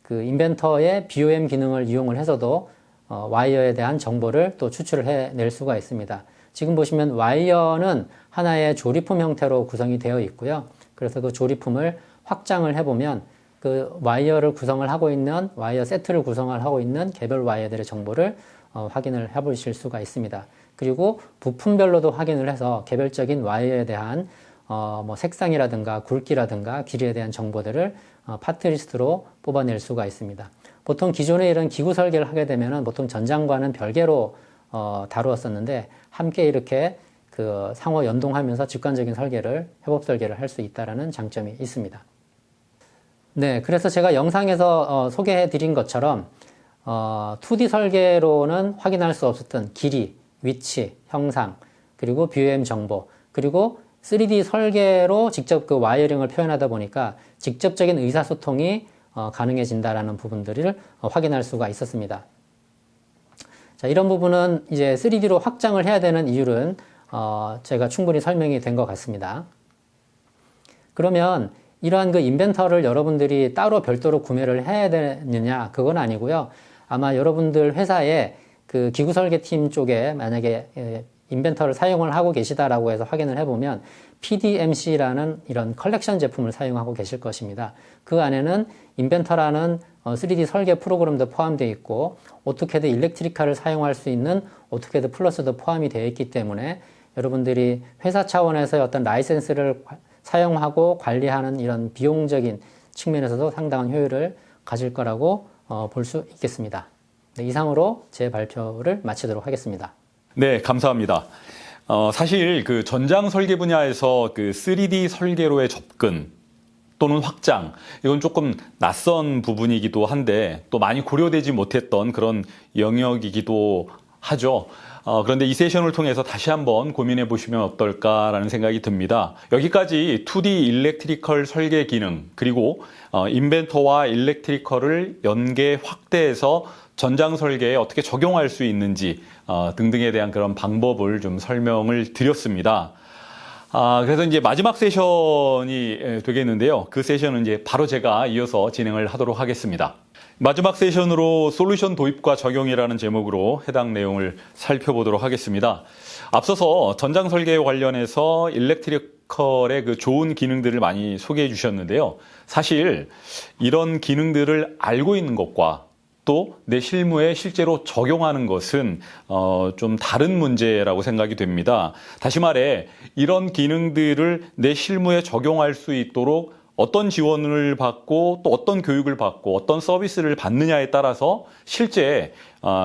그 인벤터의 BOM 기능을 이용을 해서도 와이어에 대한 정보를 또 추출을 해낼 수가 있습니다. 지금 보시면 와이어는 하나의 조립품 형태로 구성이 되어 있고요. 그래서 그 조립품을 확장을 해보면 그 와이어를 구성을 하고 있는 와이어 세트를 구성을 하고 있는 개별 와이어들의 정보를 확인을 해보실 수가 있습니다. 그리고 부품별로도 확인을 해서 개별적인 와이어에 대한 뭐 색상이라든가 굵기라든가 길이에 대한 정보들을 파트리스트로 뽑아낼 수가 있습니다. 보통 기존에 이런 기구 설계를 하게 되면은 보통 전장과는 별개로 다루었었는데 함께 이렇게 그 상호 연동하면서 직관적인 설계를 협업 설계를 할 수 있다라는 장점이 있습니다. 네, 그래서 제가 영상에서 소개해 드린 것처럼 2D 설계로는 확인할 수 없었던 길이, 위치, 형상, 그리고 BOM 정보, 그리고 3D 설계로 직접 그 와이어링을 표현하다 보니까 직접적인 의사소통이 가능해진다라는 부분들을 확인할 수가 있었습니다. 자, 이런 부분은 이제 3D로 확장을 해야 되는 이유는 제가 충분히 설명이 된 것 같습니다. 그러면 이러한 그 인벤터를 여러분들이 따로 별도로 구매를 해야 되느냐? 그건 아니고요. 아마 여러분들 회사에 그 기구 설계팀 쪽에 만약에 인벤터를 사용을 하고 계시다라고 해서 확인을 해보면 PDMC라는 이런 컬렉션 제품을 사용하고 계실 것입니다. 그 안에는 인벤터라는 3D 설계 프로그램도 포함되어 있고 오토캐드 일렉트리칼을 사용할 수 있는 오토캐드 플러스도 포함이 되어 있기 때문에 여러분들이 회사 차원에서 어떤 라이센스를 사용하고 관리하는 이런 비용적인 측면에서도 상당한 효율을 가질 거라고 볼 수 있겠습니다. 네, 이상으로 제 발표를 마치도록 하겠습니다. 네, 감사합니다. 사실 그 전장 설계 분야에서 그 3D 설계로의 접근 또는 확장, 이건 조금 낯선 부분이기도 한데 또 많이 고려되지 못했던 그런 영역이기도 하죠. 그런데 이 세션을 통해서 다시 한번 고민해 보시면 어떨까라는 생각이 듭니다. 여기까지 2D 일렉트리컬 설계 기능, 그리고 인벤터와 일렉트리컬을 연계 확대해서 전장 설계에 어떻게 적용할 수 있는지 등등에 대한 그런 방법을 좀 설명을 드렸습니다. 그래서 이제 마지막 세션이 되겠는데요. 그 세션은 이제 바로 제가 이어서 진행을 하도록 하겠습니다. 마지막 세션으로 솔루션 도입과 적용이라는 제목으로 해당 내용을 살펴보도록 하겠습니다. 앞서서 전장 설계 관련해서 일렉트리컬의 그 좋은 기능들을 많이 소개해 주셨는데요. 사실 이런 기능들을 알고 있는 것과 또 내 실무에 실제로 적용하는 것은 좀 다른 문제라고 생각이 됩니다. 다시 말해 이런 기능들을 내 실무에 적용할 수 있도록 어떤 지원을 받고 또 어떤 교육을 받고 어떤 서비스를 받느냐에 따라서 실제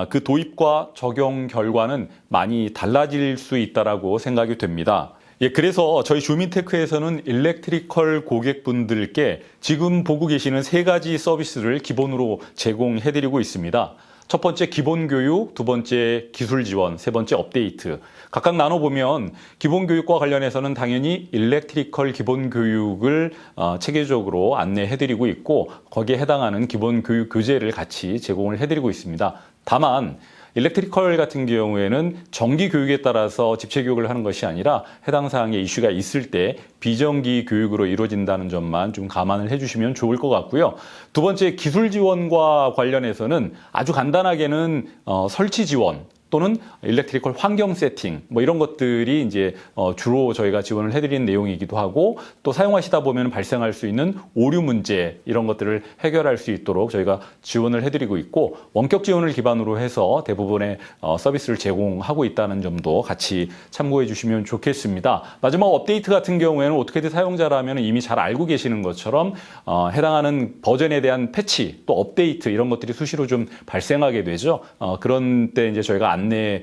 그 도입과 적용 결과는 많이 달라질 수 있다라고 생각이 됩니다. 예, 그래서 저희 주민테크에서는 일렉트리컬 고객분들께 지금 보고 계시는 세 가지 서비스를 기본으로 제공해드리고 있습니다. 첫 번째 기본 교육, 두 번째 기술 지원, 세 번째 업데이트. 각각 나눠보면 기본 교육과 관련해서는 당연히 일렉트리컬 기본 교육을 체계적으로 안내해드리고 있고 거기에 해당하는 기본 교육 교재를 같이 제공을 해드리고 있습니다. 다만 일렉트리컬 같은 경우에는 정기 교육에 따라서 집체 교육을 하는 것이 아니라 해당 사항의 이슈가 있을 때 비정기 교육으로 이루어진다는 점만 좀 감안을 해주시면 좋을 것 같고요. 두 번째 기술 지원과 관련해서는 아주 간단하게는 설치 지원 또는 일렉트리컬 환경 세팅 뭐 이런 것들이 이제 주로 저희가 지원을 해드리는 내용이기도 하고 또 사용하시다 보면 발생할 수 있는 오류 문제 이런 것들을 해결할 수 있도록 저희가 지원을 해드리고 있고 원격 지원을 기반으로 해서 대부분의 서비스를 제공하고 있다는 점도 같이 참고해 주시면 좋겠습니다. 마지막 업데이트 같은 경우에는 오토캐드 사용자라면 이미 잘 알고 계시는 것처럼 해당하는 버전에 대한 패치 또 업데이트 이런 것들이 수시로 좀 발생하게 되죠. 그런 때 이제 저희가 안내를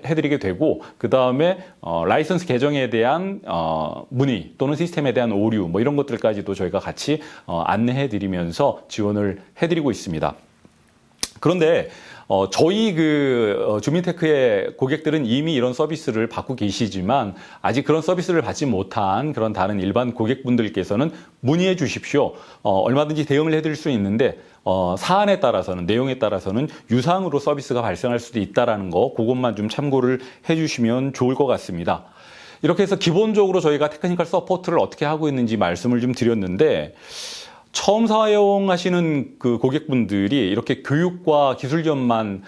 해드리게 되고 그 다음에 라이선스 개정에 대한 문의 또는 시스템에 대한 오류 뭐 이런 것들까지도 저희가 같이 안내해드리면서 지원을 해드리고 있습니다. 그런데 저희 주민테크의 고객들은 이미 이런 서비스를 받고 계시지만 아직 그런 서비스를 받지 못한 그런 다른 일반 고객분들께서는 문의해 주십시오. 얼마든지 대응을 해드릴 수 있는데 사안에 따라서는 내용에 따라서는 유상으로 서비스가 발생할 수도 있다라는 거 그것만 좀 참고를 해주시면 좋을 것 같습니다. 이렇게 해서 기본적으로 저희가 테크니컬 서포트를 어떻게 하고 있는지 말씀을 좀 드렸는데 처음 사용하시는 그 고객분들이 이렇게 교육과 기술 지원만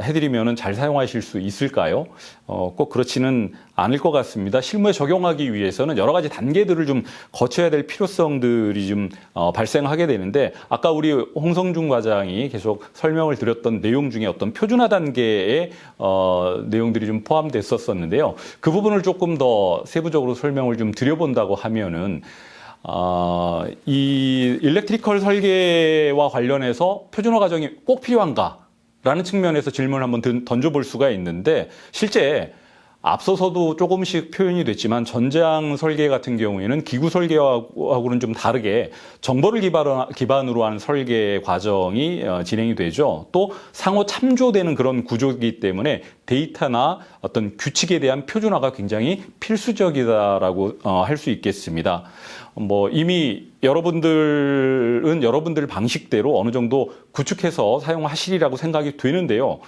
해드리면은 잘 사용하실 수 있을까요? 꼭 그렇지는 않을 것 같습니다. 실무에 적용하기 위해서는 여러 가지 단계들을 좀 거쳐야 될 필요성들이 좀 발생하게 되는데 아까 우리 홍성중 과장이 계속 설명을 드렸던 내용 중에 어떤 표준화 단계의 내용들이 좀 포함됐었는데요. 그 부분을 조금 더 세부적으로 설명을 좀 드려본다고 하면은 이 일렉트리컬 설계와 관련해서 표준화 과정이 꼭 필요한가라는 측면에서 질문을 한번 던져볼 수가 있는데 실제 앞서서도 조금씩 표현이 됐지만 전장 설계 같은 경우에는 기구 설계하고는 좀 다르게 정보를 기반으로 하는 설계 과정이 진행이 되죠. 또 상호 참조되는 그런 구조이기 때문에 데이터나 어떤 규칙에 대한 표준화가 굉장히 필수적이다라고 할 수 있겠습니다. 뭐 이미 여러분들은 여러분들 방식대로 어느 정도 구축해서 사용하시리라고 생각이 되는데요.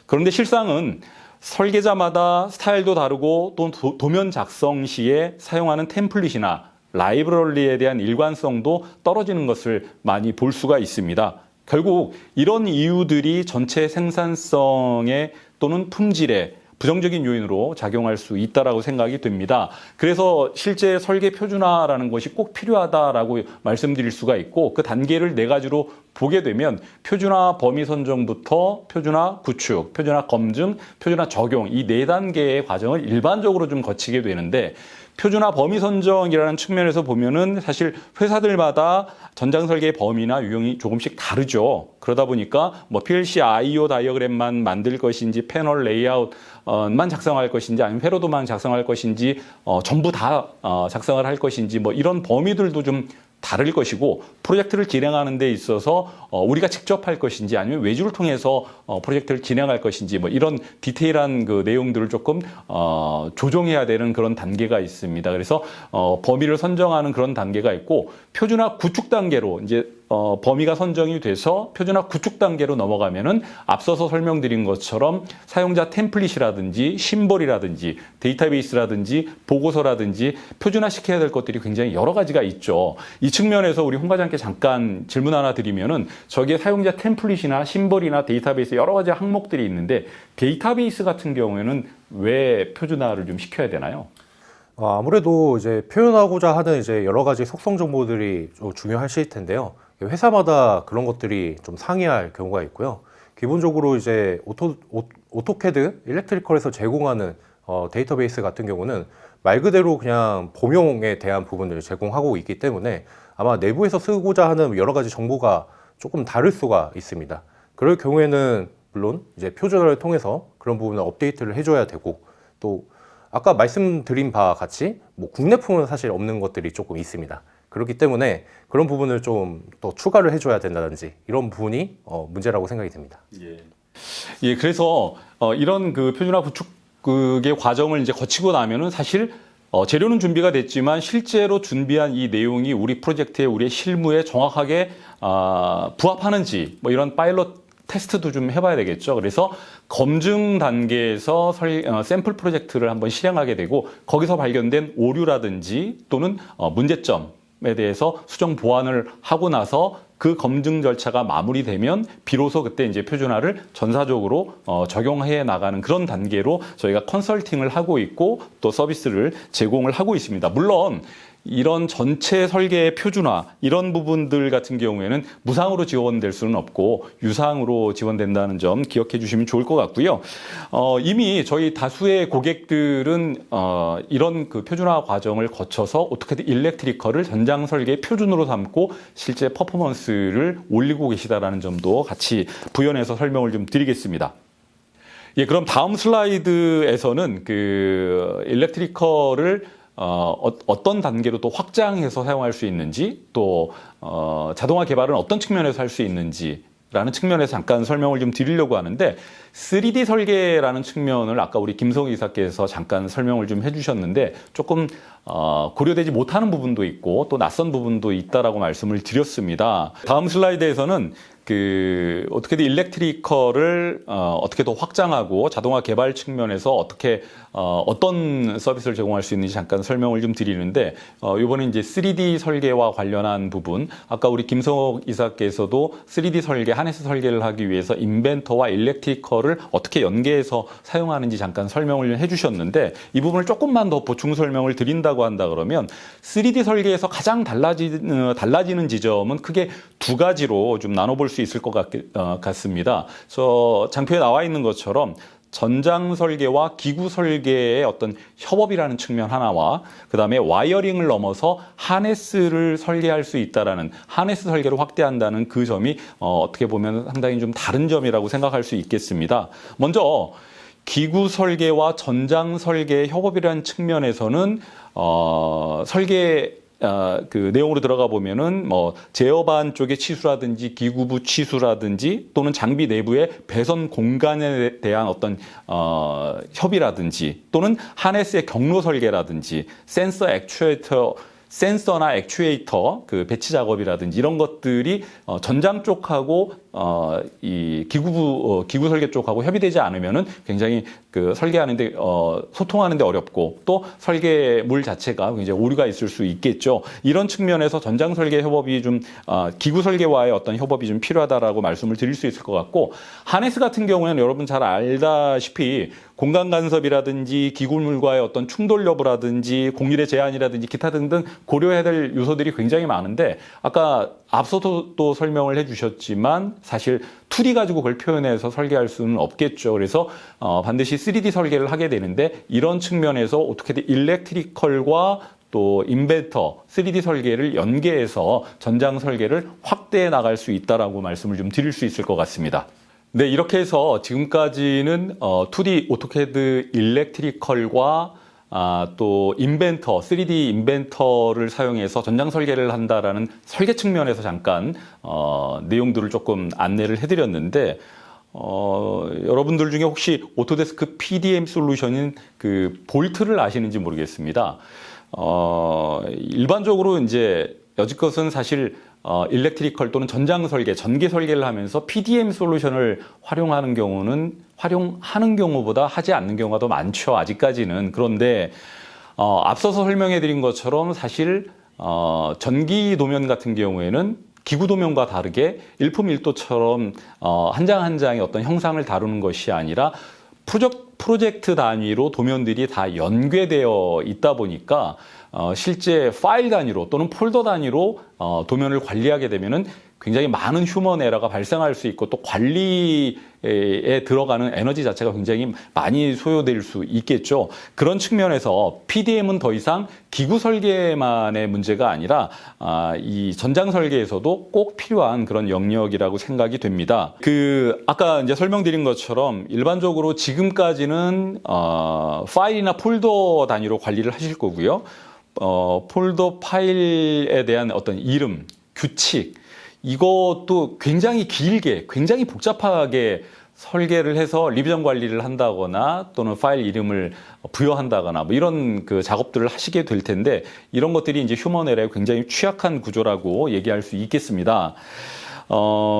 그런데 실상은 설계자마다 스타일도 다르고 또 도면 작성 시에 사용하는 템플릿이나 라이브러리에 대한 일관성도 떨어지는 것을 많이 볼 수가 있습니다. 결국 이런 이유들이 전체 생산성에 또는 품질에 부정적인 요인으로 작용할 수 있다라고 생각이 됩니다. 그래서 실제 설계 표준화라는 것이 꼭 필요하다라고 말씀드릴 수가 있고 그 단계를 네 가지로 보게 되면 표준화 범위 선정부터 표준화 구축, 표준화 검증, 표준화 적용 이 네 단계의 과정을 일반적으로 좀 거치게 되는데 표준화 범위 선정이라는 측면에서 보면은 사실 회사들마다 전장 설계의 범위나 유형이 조금씩 다르죠. 그러다 보니까 뭐 PLC I/O 다이어그램만 만들 것인지 패널 레이아웃만 작성할 것인지 아니면 회로도만 작성할 것인지 전부 다 작성을 할 것인지 뭐 이런 범위들도 좀 다를 것이고 프로젝트를 진행하는 데 있어서 우리가 직접 할 것인지 아니면 외주를 통해서 프로젝트를 진행할 것인지 뭐 이런 디테일한 그 내용들을 조금 조정해야 되는 그런 단계가 있습니다. 그래서 범위를 선정하는 그런 단계가 있고 표준화 구축 단계로 이제 범위가 선정이 돼서 표준화 구축 단계로 넘어가면은 앞서서 설명드린 것처럼 사용자 템플릿이라든지 심볼이라든지 데이터베이스라든지 보고서라든지 표준화 시켜야 될 것들이 굉장히 여러 가지가 있죠. 이 측면에서 우리 홍 과장께 잠깐 질문 하나 드리면은 저기에 사용자 템플릿이나 심볼이나 데이터베이스 여러 가지 항목들이 있는데 데이터베이스 같은 경우에는 왜 표준화를 좀 시켜야 되나요? 아무래도 이제 표현하고자 하는 이제 여러 가지 속성 정보들이 좀 중요하실 텐데요. 회사마다 그런 것들이 좀 상이할 경우가 있고요. 기본적으로 이제 오토캐드 일렉트리컬에서 제공하는 데이터베이스 같은 경우는 말 그대로 그냥 범용에 대한 부분들을 제공하고 있기 때문에 아마 내부에서 쓰고자 하는 여러 가지 정보가 조금 다를 수가 있습니다. 그럴 경우에는 물론 이제 표준화를 통해서 그런 부분을 업데이트를 해줘야 되고 또 아까 말씀드린 바와 같이 뭐 국내품은 사실 없는 것들이 조금 있습니다. 그렇기 때문에 그런 부분을 좀 더 추가를 해줘야 된다든지 이런 부분이 문제라고 생각이 듭니다. 예, 그래서 이런 그 표준화 구축의 과정을 이제 거치고 나면은 사실 재료는 준비가 됐지만 실제로 준비한 이 내용이 우리 프로젝트에 우리의 실무에 정확하게 부합하는지 뭐 이런 파일럿 테스트도 좀 해봐야 되겠죠. 그래서 검증 단계에서 샘플 프로젝트를 한번 실행하게 되고 거기서 발견된 오류라든지 또는 문제점에 대해서 수정 보완을 하고 나서 그 검증 절차가 마무리되면 비로소 그때 이제 표준화를 전사적으로 적용해 나가는 그런 단계로 저희가 컨설팅을 하고 있고 또 서비스를 제공을 하고 있습니다. 물론 이런 전체 설계의 표준화 이런 부분들 같은 경우에는 무상으로 지원될 수는 없고 유상으로 지원된다는 점 기억해 주시면 좋을 것 같고요. 이미 저희 다수의 고객들은 이런 그 표준화 과정을 거쳐서 어떻게든 일렉트리컬을 전장 설계의 표준으로 삼고 실제 퍼포먼스를 올리고 계시다라는 점도 같이 부연해서 설명을 좀 드리겠습니다. 예, 그럼 다음 슬라이드에서는 그 일렉트리컬을 어떤 단계로 또 확장해서 사용할 수 있는지 또 자동화 개발은 어떤 측면에서 할 수 있는지라는 측면에서 잠깐 설명을 좀 드리려고 하는데 3D 설계라는 측면을 아까 우리 김성희 이사께서 잠깐 설명을 좀 해주셨는데 조금 고려되지 못하는 부분도 있고 또 낯선 부분도 있다라고 말씀을 드렸습니다. 다음 슬라이드에서는 어떻게든 일렉트리컬을 어떻게 더 확장하고 자동화 개발 측면에서 어떻게 어떤 서비스를 제공할 수 있는지 잠깐 설명을 좀 드리는데 이번에 이제 3D 설계와 관련한 부분 아까 우리 김성옥 이사께서도 3D 설계, 하네스 설계를 하기 위해서 인벤터와 일렉트리컬을 어떻게 연계해서 사용하는지 잠깐 설명을 해주셨는데 이 부분을 조금만 더 보충 설명을 드린다고 한다 그러면 3D 설계에서 가장 달라지는 지점은 크게 두 가지로 좀 나눠볼 수 있을 것 같습니다. 저 장표에 나와 있는 것처럼 전장 설계와 기구 설계의 어떤 협업이라는 측면 하나와 그다음에 와이어링을 넘어서 하네스를 설계할 수 있다라는 하네스 설계를 확대한다는 그 점이 어떻게 보면 상당히 좀 다른 점이라고 생각할 수 있겠습니다. 먼저 기구 설계와 전장 설계의 협업이라는 측면에서는 그 내용으로 들어가 보면은 뭐 제어반 쪽의 치수라든지 기구부 치수라든지 또는 장비 내부의 배선 공간에 대한 어떤 협의라든지 또는 하네스의 경로 설계라든지 센서나 액추에이터 그 배치 작업이라든지 이런 것들이 전장 쪽하고 이 기구 설계 쪽하고 협의되지 않으면은 굉장히 그 설계하는데 소통하는데 어렵고 또 설계물 자체가 굉장히 오류가 있을 수 있겠죠. 이런 측면에서 전장 설계 협업이 좀 기구 설계와의 어떤 협업이 좀 필요하다라고 말씀을 드릴 수 있을 것 같고 하네스 같은 경우에는 여러분 잘 알다시피 공간 간섭이라든지 기구물과의 어떤 충돌 여부라든지 공률의 제한이라든지 기타 등등 고려해야 될 요소들이 굉장히 많은데 아까 앞서도 또 설명을 해주셨지만 사실 2D 가지고 그걸 표현해서 설계할 수는 없겠죠. 그래서 반드시 3D 설계를 하게 되는데 이런 측면에서 어떻게든 일렉트리컬과 또 인벤터 3D 설계를 연계해서 전장 설계를 확대해 나갈 수 있다라고 말씀을 좀 드릴 수 있을 것 같습니다. 네, 이렇게 해서 지금까지는 2D 오토캐드 일렉트리컬과 또 인벤터, 3D 인벤터를 사용해서 전장 설계를 한다라는 설계 측면에서 잠깐 내용들을 조금 안내를 해드렸는데 여러분들 중에 혹시 오토데스크 PDM 솔루션인 그 볼트를 아시는지 모르겠습니다. 일반적으로 이제 여지껏은 사실 일렉트리컬 또는 전장 설계, 전기 설계를 하면서 PDM 솔루션을 활용하는 경우보다 하지 않는 경우가 더 많죠. 아직까지는. 그런데 앞서서 설명해 드린 것처럼 사실 전기 도면 같은 경우에는 기구 도면과 다르게 일품일도처럼 한 장 한 장의 어떤 형상을 다루는 것이 아니라 프로젝트 단위로 도면들이 다 연계되어 있다 보니까 실제 파일 단위로 또는 폴더 단위로 도면을 관리하게 되면은 굉장히 많은 휴먼 에러가 발생할 수 있고 또 관리에 들어가는 에너지 자체가 굉장히 많이 소요될 수 있겠죠. 그런 측면에서 PDM은 더 이상 기구 설계만의 문제가 아니라 이 전장 설계에서도 꼭 필요한 그런 영역이라고 생각이 됩니다. 아까 이제 설명드린 것처럼 일반적으로 지금까지는 파일이나 폴더 단위로 관리를 하실 거고요. 폴더 파일에 대한 어떤 이름, 규칙, 이것도 굉장히 길게, 굉장히 복잡하게 설계를 해서 리비전 관리를 한다거나 또는 파일 이름을 부여한다거나 뭐 이런 그 작업들을 하시게 될 텐데 이런 것들이 이제 휴먼 에러에 굉장히 취약한 구조라고 얘기할 수 있겠습니다.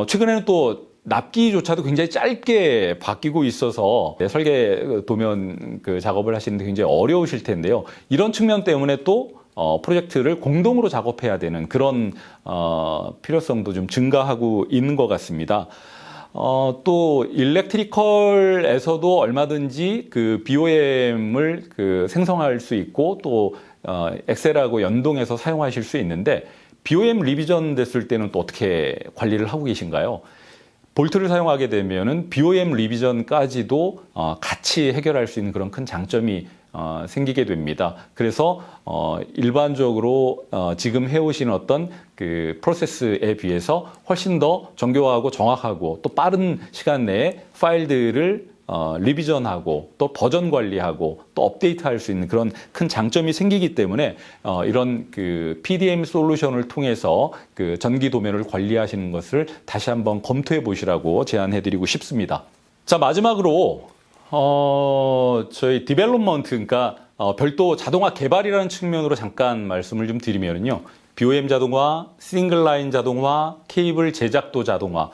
최근에는 또 납기조차도 굉장히 짧게 바뀌고 있어서 설계 도면 그 작업을 하시는데 굉장히 어려우실 텐데요. 이런 측면 때문에 또 프로젝트를 공동으로 작업해야 되는 그런 필요성도 좀 증가하고 있는 것 같습니다. 또 일렉트리컬에서도 얼마든지 그 BOM을 그 생성할 수 있고 또 엑셀하고 연동해서 사용하실 수 있는데 BOM 리비전 됐을 때는 또 어떻게 관리를 하고 계신가요? 볼트를 사용하게 되면은 BOM 리비전까지도 같이 해결할 수 있는 그런 큰 장점이 생기게 됩니다. 그래서 일반적으로 지금 해오신 어떤 그 프로세스에 비해서 훨씬 더 정교하고 정확하고 또 빠른 시간 내에 파일들을 리비전하고 또 버전 관리하고 또 업데이트할 수 있는 그런 큰 장점이 생기기 때문에 이런 그 PDM 솔루션을 통해서 그 전기 도면을 관리하시는 것을 다시 한번 검토해 보시라고 제안해 드리고 싶습니다. 자, 마지막으로 저희 디벨롭먼트, 그러니까 별도 자동화 개발이라는 측면으로 잠깐 말씀을 좀 드리면요. BOM 자동화, 싱글 라인 자동화, 케이블 제작도 자동화,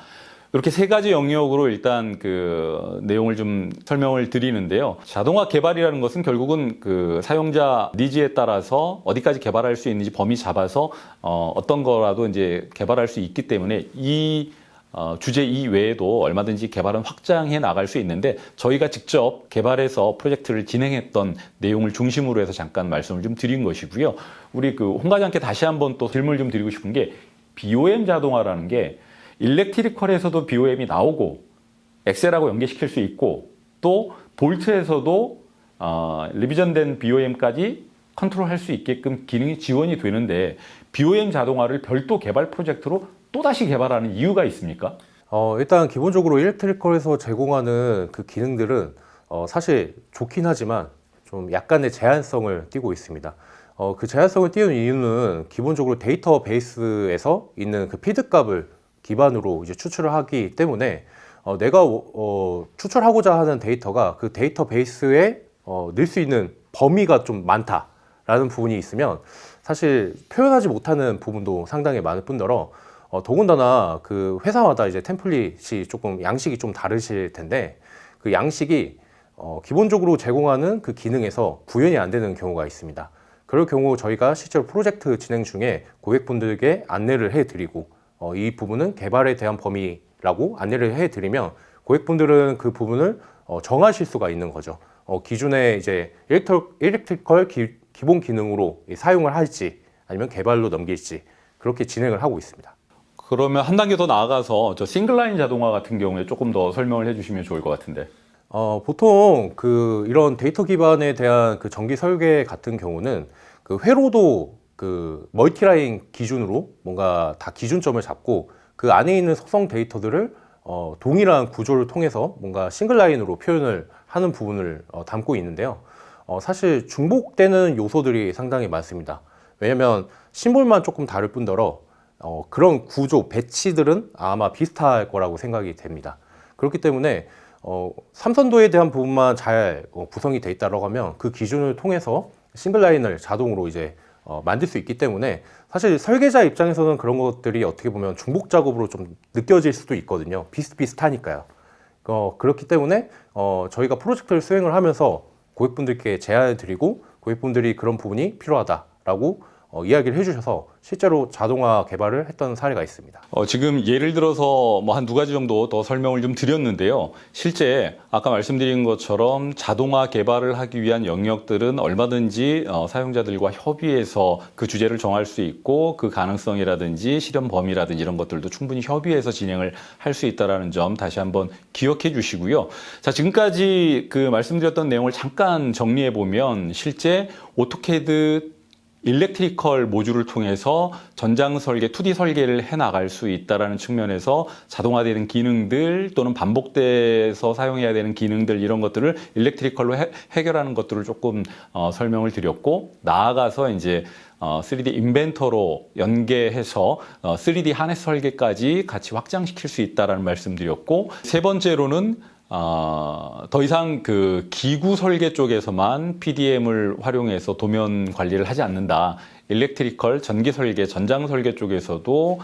이렇게 세 가지 영역으로 일단 그 내용을 좀 설명을 드리는데요. 자동화 개발이라는 것은 결국은 그 사용자 니즈에 따라서 어디까지 개발할 수 있는지 범위 잡아서 어떤 거라도 이제 개발할 수 있기 때문에 이 주제 이외에도 얼마든지 개발은 확장해 나갈 수 있는데 저희가 직접 개발해서 프로젝트를 진행했던 내용을 중심으로 해서 잠깐 말씀을 좀 드린 것이고요. 우리 그 홍 과장께 다시 한번 또 질문을 좀 드리고 싶은 게 BOM 자동화라는 게 일렉트리컬에서도 BOM이 나오고 엑셀하고 연계시킬 수 있고 또 볼트에서도 리비전된 BOM까지 컨트롤할 수 있게끔 기능이 지원이 되는데 BOM 자동화를 별도 개발 프로젝트로 또다시 개발하는 이유가 있습니까? 일단 기본적으로 일렉트리컬에서 제공하는 그 기능들은 사실 좋긴 하지만 좀 약간의 제한성을 띠고 있습니다. 그 제한성을 띄우는 이유는 기본적으로 데이터베이스에서 있는 그 피드 값을 기반으로 이제 추출을 하기 때문에 내가 추출하고자 하는 데이터가 그 데이터베이스에 넣을 수 있는 범위가 좀 많다라는 부분이 있으면 사실 표현하지 못하는 부분도 상당히 많을 뿐더러 더군다나 그 회사마다 이제 템플릿이 조금 양식이 좀 다르실 텐데 그 양식이 기본적으로 제공하는 그 기능에서 구현이 안 되는 경우가 있습니다. 그럴 경우 저희가 실제로 프로젝트 진행 중에 고객분들에게 안내를 해드리고 이 부분은 개발에 대한 범위라고 안내를 해드리면 고객분들은 그 부분을 정하실 수가 있는 거죠. 기존에 이제 일렉트리컬 기본 기능으로 사용을 할지 아니면 개발로 넘길지 그렇게 진행을 하고 있습니다. 그러면 한 단계 더 나아가서 저 싱글라인 자동화 같은 경우에 조금 더 설명을 해주시면 좋을 것 같은데. 보통 그 이런 데이터 기반에 대한 그 전기 설계 같은 경우는 그 회로도 그 멀티라인 기준으로 뭔가 다 기준점을 잡고 그 안에 있는 속성 데이터들을 동일한 구조를 통해서 뭔가 싱글라인으로 표현을 하는 부분을 담고 있는데요. 사실 중복되는 요소들이 상당히 많습니다. 왜냐면 심볼만 조금 다를 뿐더러 그런 구조, 배치들은 아마 비슷할 거라고 생각이 됩니다. 그렇기 때문에 삼선도에 대한 부분만 잘 구성이 돼 있다고 하면 그 기준을 통해서 싱글라인을 자동으로 이제 만들 수 있기 때문에 사실 설계자 입장에서는 그런 것들이 어떻게 보면 중복 작업으로 좀 느껴질 수도 있거든요. 비슷비슷하니까요. 그렇기 때문에 저희가 프로젝트를 수행을 하면서 고객분들께 제안을 드리고 고객분들이 그런 부분이 필요하다라고 이야기를 해주셔서 실제로 자동화 개발을 했던 사례가 있습니다. 지금 예를 들어서 뭐 한 두 가지 정도 더 설명을 좀 드렸는데요. 실제 아까 말씀드린 것처럼 자동화 개발을 하기 위한 영역들은 얼마든지 사용자들과 협의해서 그 주제를 정할 수 있고 그 가능성이라든지 실현 범위라든지 이런 것들도 충분히 협의해서 진행을 할 수 있다는 점 다시 한번 기억해 주시고요. 자, 지금까지 그 말씀드렸던 내용을 잠깐 정리해 보면 실제 오토캐드 일렉트리컬 모듈을 통해서 전장 설계, 2D 설계를 해 나갈 수 있다는 측면에서 자동화되는 기능들 또는 반복돼서 사용해야 되는 기능들 이런 것들을 일렉트리컬로 해결하는 것들을 조금 설명을 드렸고 나아가서 이제 3D 인벤터로 연계해서 3D 하네스 설계까지 같이 확장시킬 수 있다는 말씀드렸고 세 번째로는 더 이상 그 기구 설계 쪽에서만 PDM을 활용해서 도면 관리를 하지 않는다. 일렉트리컬 전기 설계, 전장 설계 쪽에서도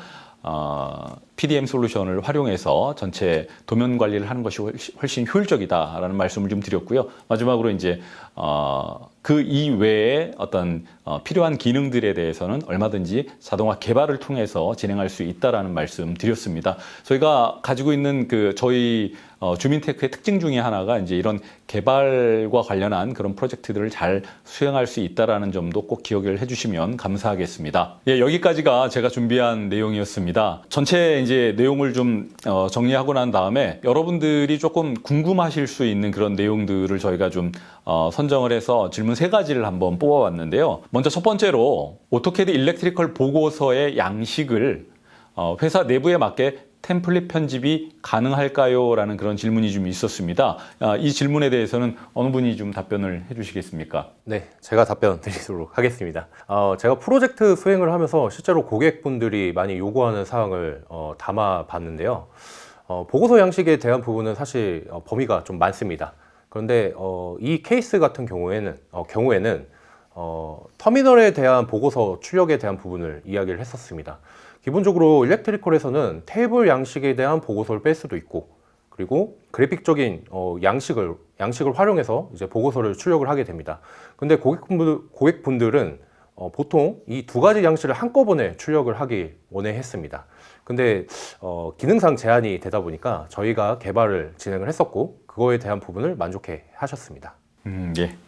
PDM 솔루션을 활용해서 전체 도면 관리를 하는 것이 훨씬 효율적이다라는 말씀을 좀 드렸고요. 마지막으로 이제 그 이외에 어떤 필요한 기능들에 대해서는 얼마든지 자동화 개발을 통해서 진행할 수 있다라는 말씀 드렸습니다. 저희가 가지고 있는 그 저희 주민테크의 특징 중에 하나가 이제 이런 개발과 관련한 그런 프로젝트들을 잘 수행할 수 있다라는 점도 꼭 기억을 해주시면 감사하겠습니다. 예, 여기까지가 제가 준비한 내용이었습니다. 전체 이제 내용을 좀 정리하고 난 다음에 여러분들이 조금 궁금하실 수 있는 그런 내용들을 저희가 좀 선정을 해서 질문 세 가지를 한번 뽑아왔는데요. 먼저 첫 번째로 오토캐드 일렉트리컬 보고서의 양식을 회사 내부에 맞게 템플릿 편집이 가능할까요? 라는 그런 질문이 좀 있었습니다. 이 질문에 대해서는 어느 분이 좀 답변을 해주시겠습니까? 네, 제가 답변 드리도록 하겠습니다. 제가 프로젝트 수행을 하면서 실제로 고객분들이 많이 요구하는 사항을 담아 봤는데요. 보고서 양식에 대한 부분은 사실 범위가 좀 많습니다. 그런데 이 케이스 같은 경우에는 터미널에 대한 보고서 출력에 대한 부분을 이야기를 했었습니다. 기본적으로 일렉트리컬에서는 테이블 양식에 대한 보고서를 뺄 수도 있고, 그리고 그래픽적인 양식을 활용해서 이제 보고서를 출력을 하게 됩니다. 근데 고객분들은 보통 이 두 가지 양식을 한꺼번에 출력을 하기 원했습니다. 근데 기능상 제한이 되다 보니까 저희가 개발을 진행을 했었고 그거에 대한 부분을 만족해 하셨습니다.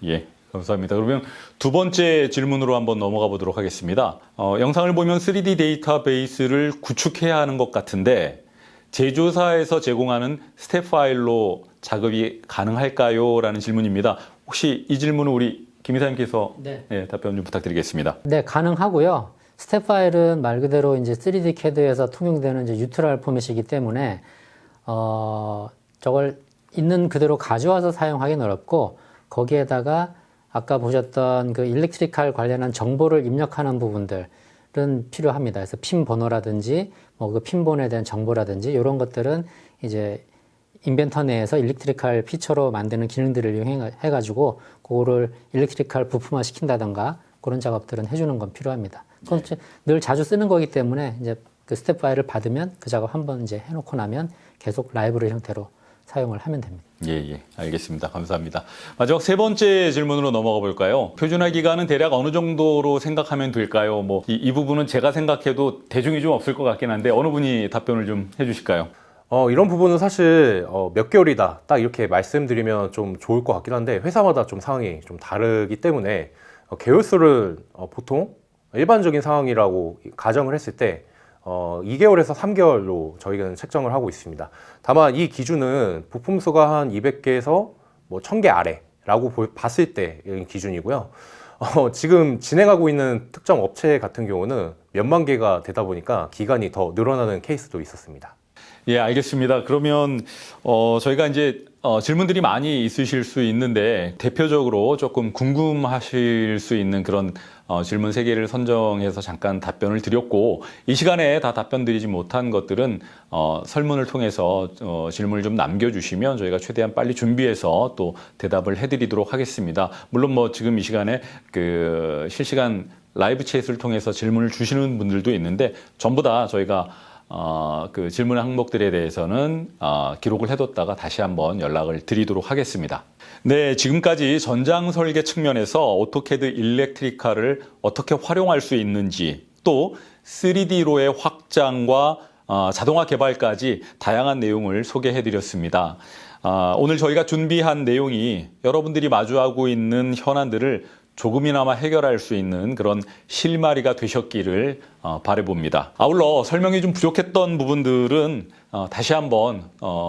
예. 감사합니다. 그러면 두 번째 질문으로 한번 넘어가 보도록 하겠습니다. 영상을 보면 3D 데이터베이스를 구축해야 하는 것 같은데 제조사에서 제공하는 스텝 파일로 작업이 가능할까요? 라는 질문입니다. 혹시 이 질문은 우리 김 이사님께서 답변 좀 부탁드리겠습니다. 네, 가능하고요. 스텝 파일은 말 그대로 이제 3D CAD에서 통용되는 이제 유트랄 포맷이기 때문에 저걸 있는 그대로 가져와서 사용하기는 어렵고 거기에다가 아까 보셨던 그 일렉트리컬 관련한 정보를 입력하는 부분들은 필요합니다. 그래서 핀 번호라든지 뭐 그 핀본에 대한 정보라든지 이런 것들은 이제 인벤터 내에서 일렉트리컬 피처로 만드는 기능들을 이용해 가지고 그거를 일렉트리컬 부품화 시킨다던가 그런 작업들은 해주는 건 필요합니다. 그건 늘 자주 쓰는 거기 때문에 이제 그 스텝 파일을 받으면 그 작업 한번 이제 해놓고 나면 계속 라이브러리 형태로 사용을 하면 됩니다. 예, 알겠습니다. 감사합니다. 마지막 세 번째 질문으로 넘어가 볼까요? 표준화 기간은 대략 어느 정도로 생각하면 될까요? 뭐 이 부분은 제가 생각해도 대중이 좀 없을 것 같긴 한데 어느 분이 답변을 좀 해주실까요? 이런 부분은 사실 몇 개월이다 딱 이렇게 말씀드리면 좀 좋을 것 같긴 한데 회사마다 좀 상황이 좀 다르기 때문에 개월수를 보통 일반적인 상황이라고 가정을 했을 때 2개월에서 3개월로 저희는 책정을 하고 있습니다. 다만 이 기준은 부품 수가 한 200개에서 뭐 1000개 아래라고 봤을 때 기준이고요. 지금 진행하고 있는 특정 업체 같은 경우는 몇만 개가 되다 보니까 기간이 더 늘어나는 케이스도 있었습니다. 예, 알겠습니다. 그러면 저희가 이제 질문들이 많이 있으실 수 있는데 대표적으로 조금 궁금하실 수 있는 그런 질문 3개를 선정해서 잠깐 답변을 드렸고 이 시간에 다 답변 드리지 못한 것들은 설문을 통해서 질문을 좀 남겨주시면 저희가 최대한 빨리 준비해서 또 대답을 해드리도록 하겠습니다. 물론 뭐 지금 이 시간에 그 실시간 라이브 챗을 통해서 질문을 주시는 분들도 있는데 전부 다 저희가 그 질문 항목들에 대해서는 기록을 해뒀다가 다시 한번 연락을 드리도록 하겠습니다. 네, 지금까지 전장 설계 측면에서 오토캐드 일렉트리카를 어떻게 활용할 수 있는지, 또 3D로의 확장과 자동화 개발까지 다양한 내용을 소개해 드렸습니다. 오늘 저희가 준비한 내용이 여러분들이 마주하고 있는 현안들을 조금이나마 해결할 수 있는 그런 실마리가 되셨기를 바라봅니다. 아울러 설명이 좀 부족했던 부분들은 다시 한번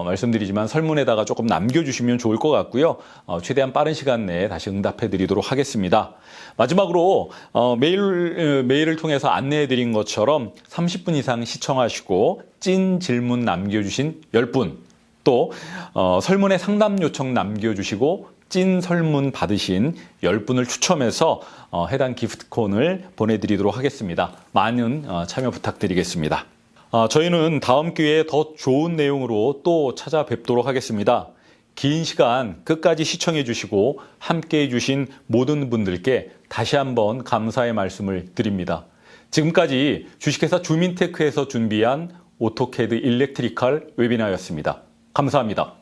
말씀드리지만 설문에다가 조금 남겨주시면 좋을 것 같고요. 최대한 빠른 시간 내에 다시 응답해 드리도록 하겠습니다. 마지막으로 메일을 통해서 안내해 드린 것처럼 30분 이상 시청하시고 찐 질문 남겨주신 10분, 또 설문에 상담 요청 남겨주시고 찐 설문 받으신 10분을 추첨해서 해당 기프트콘을 보내드리도록 하겠습니다. 많은 참여 부탁드리겠습니다. 저희는 다음 기회에 더 좋은 내용으로 또 찾아뵙도록 하겠습니다. 긴 시간 끝까지 시청해 주시고 함께해 주신 모든 분들께 다시 한번 감사의 말씀을 드립니다. 지금까지 주식회사 주민테크에서 준비한 오토캐드 일렉트리컬 웨비나였습니다. 감사합니다.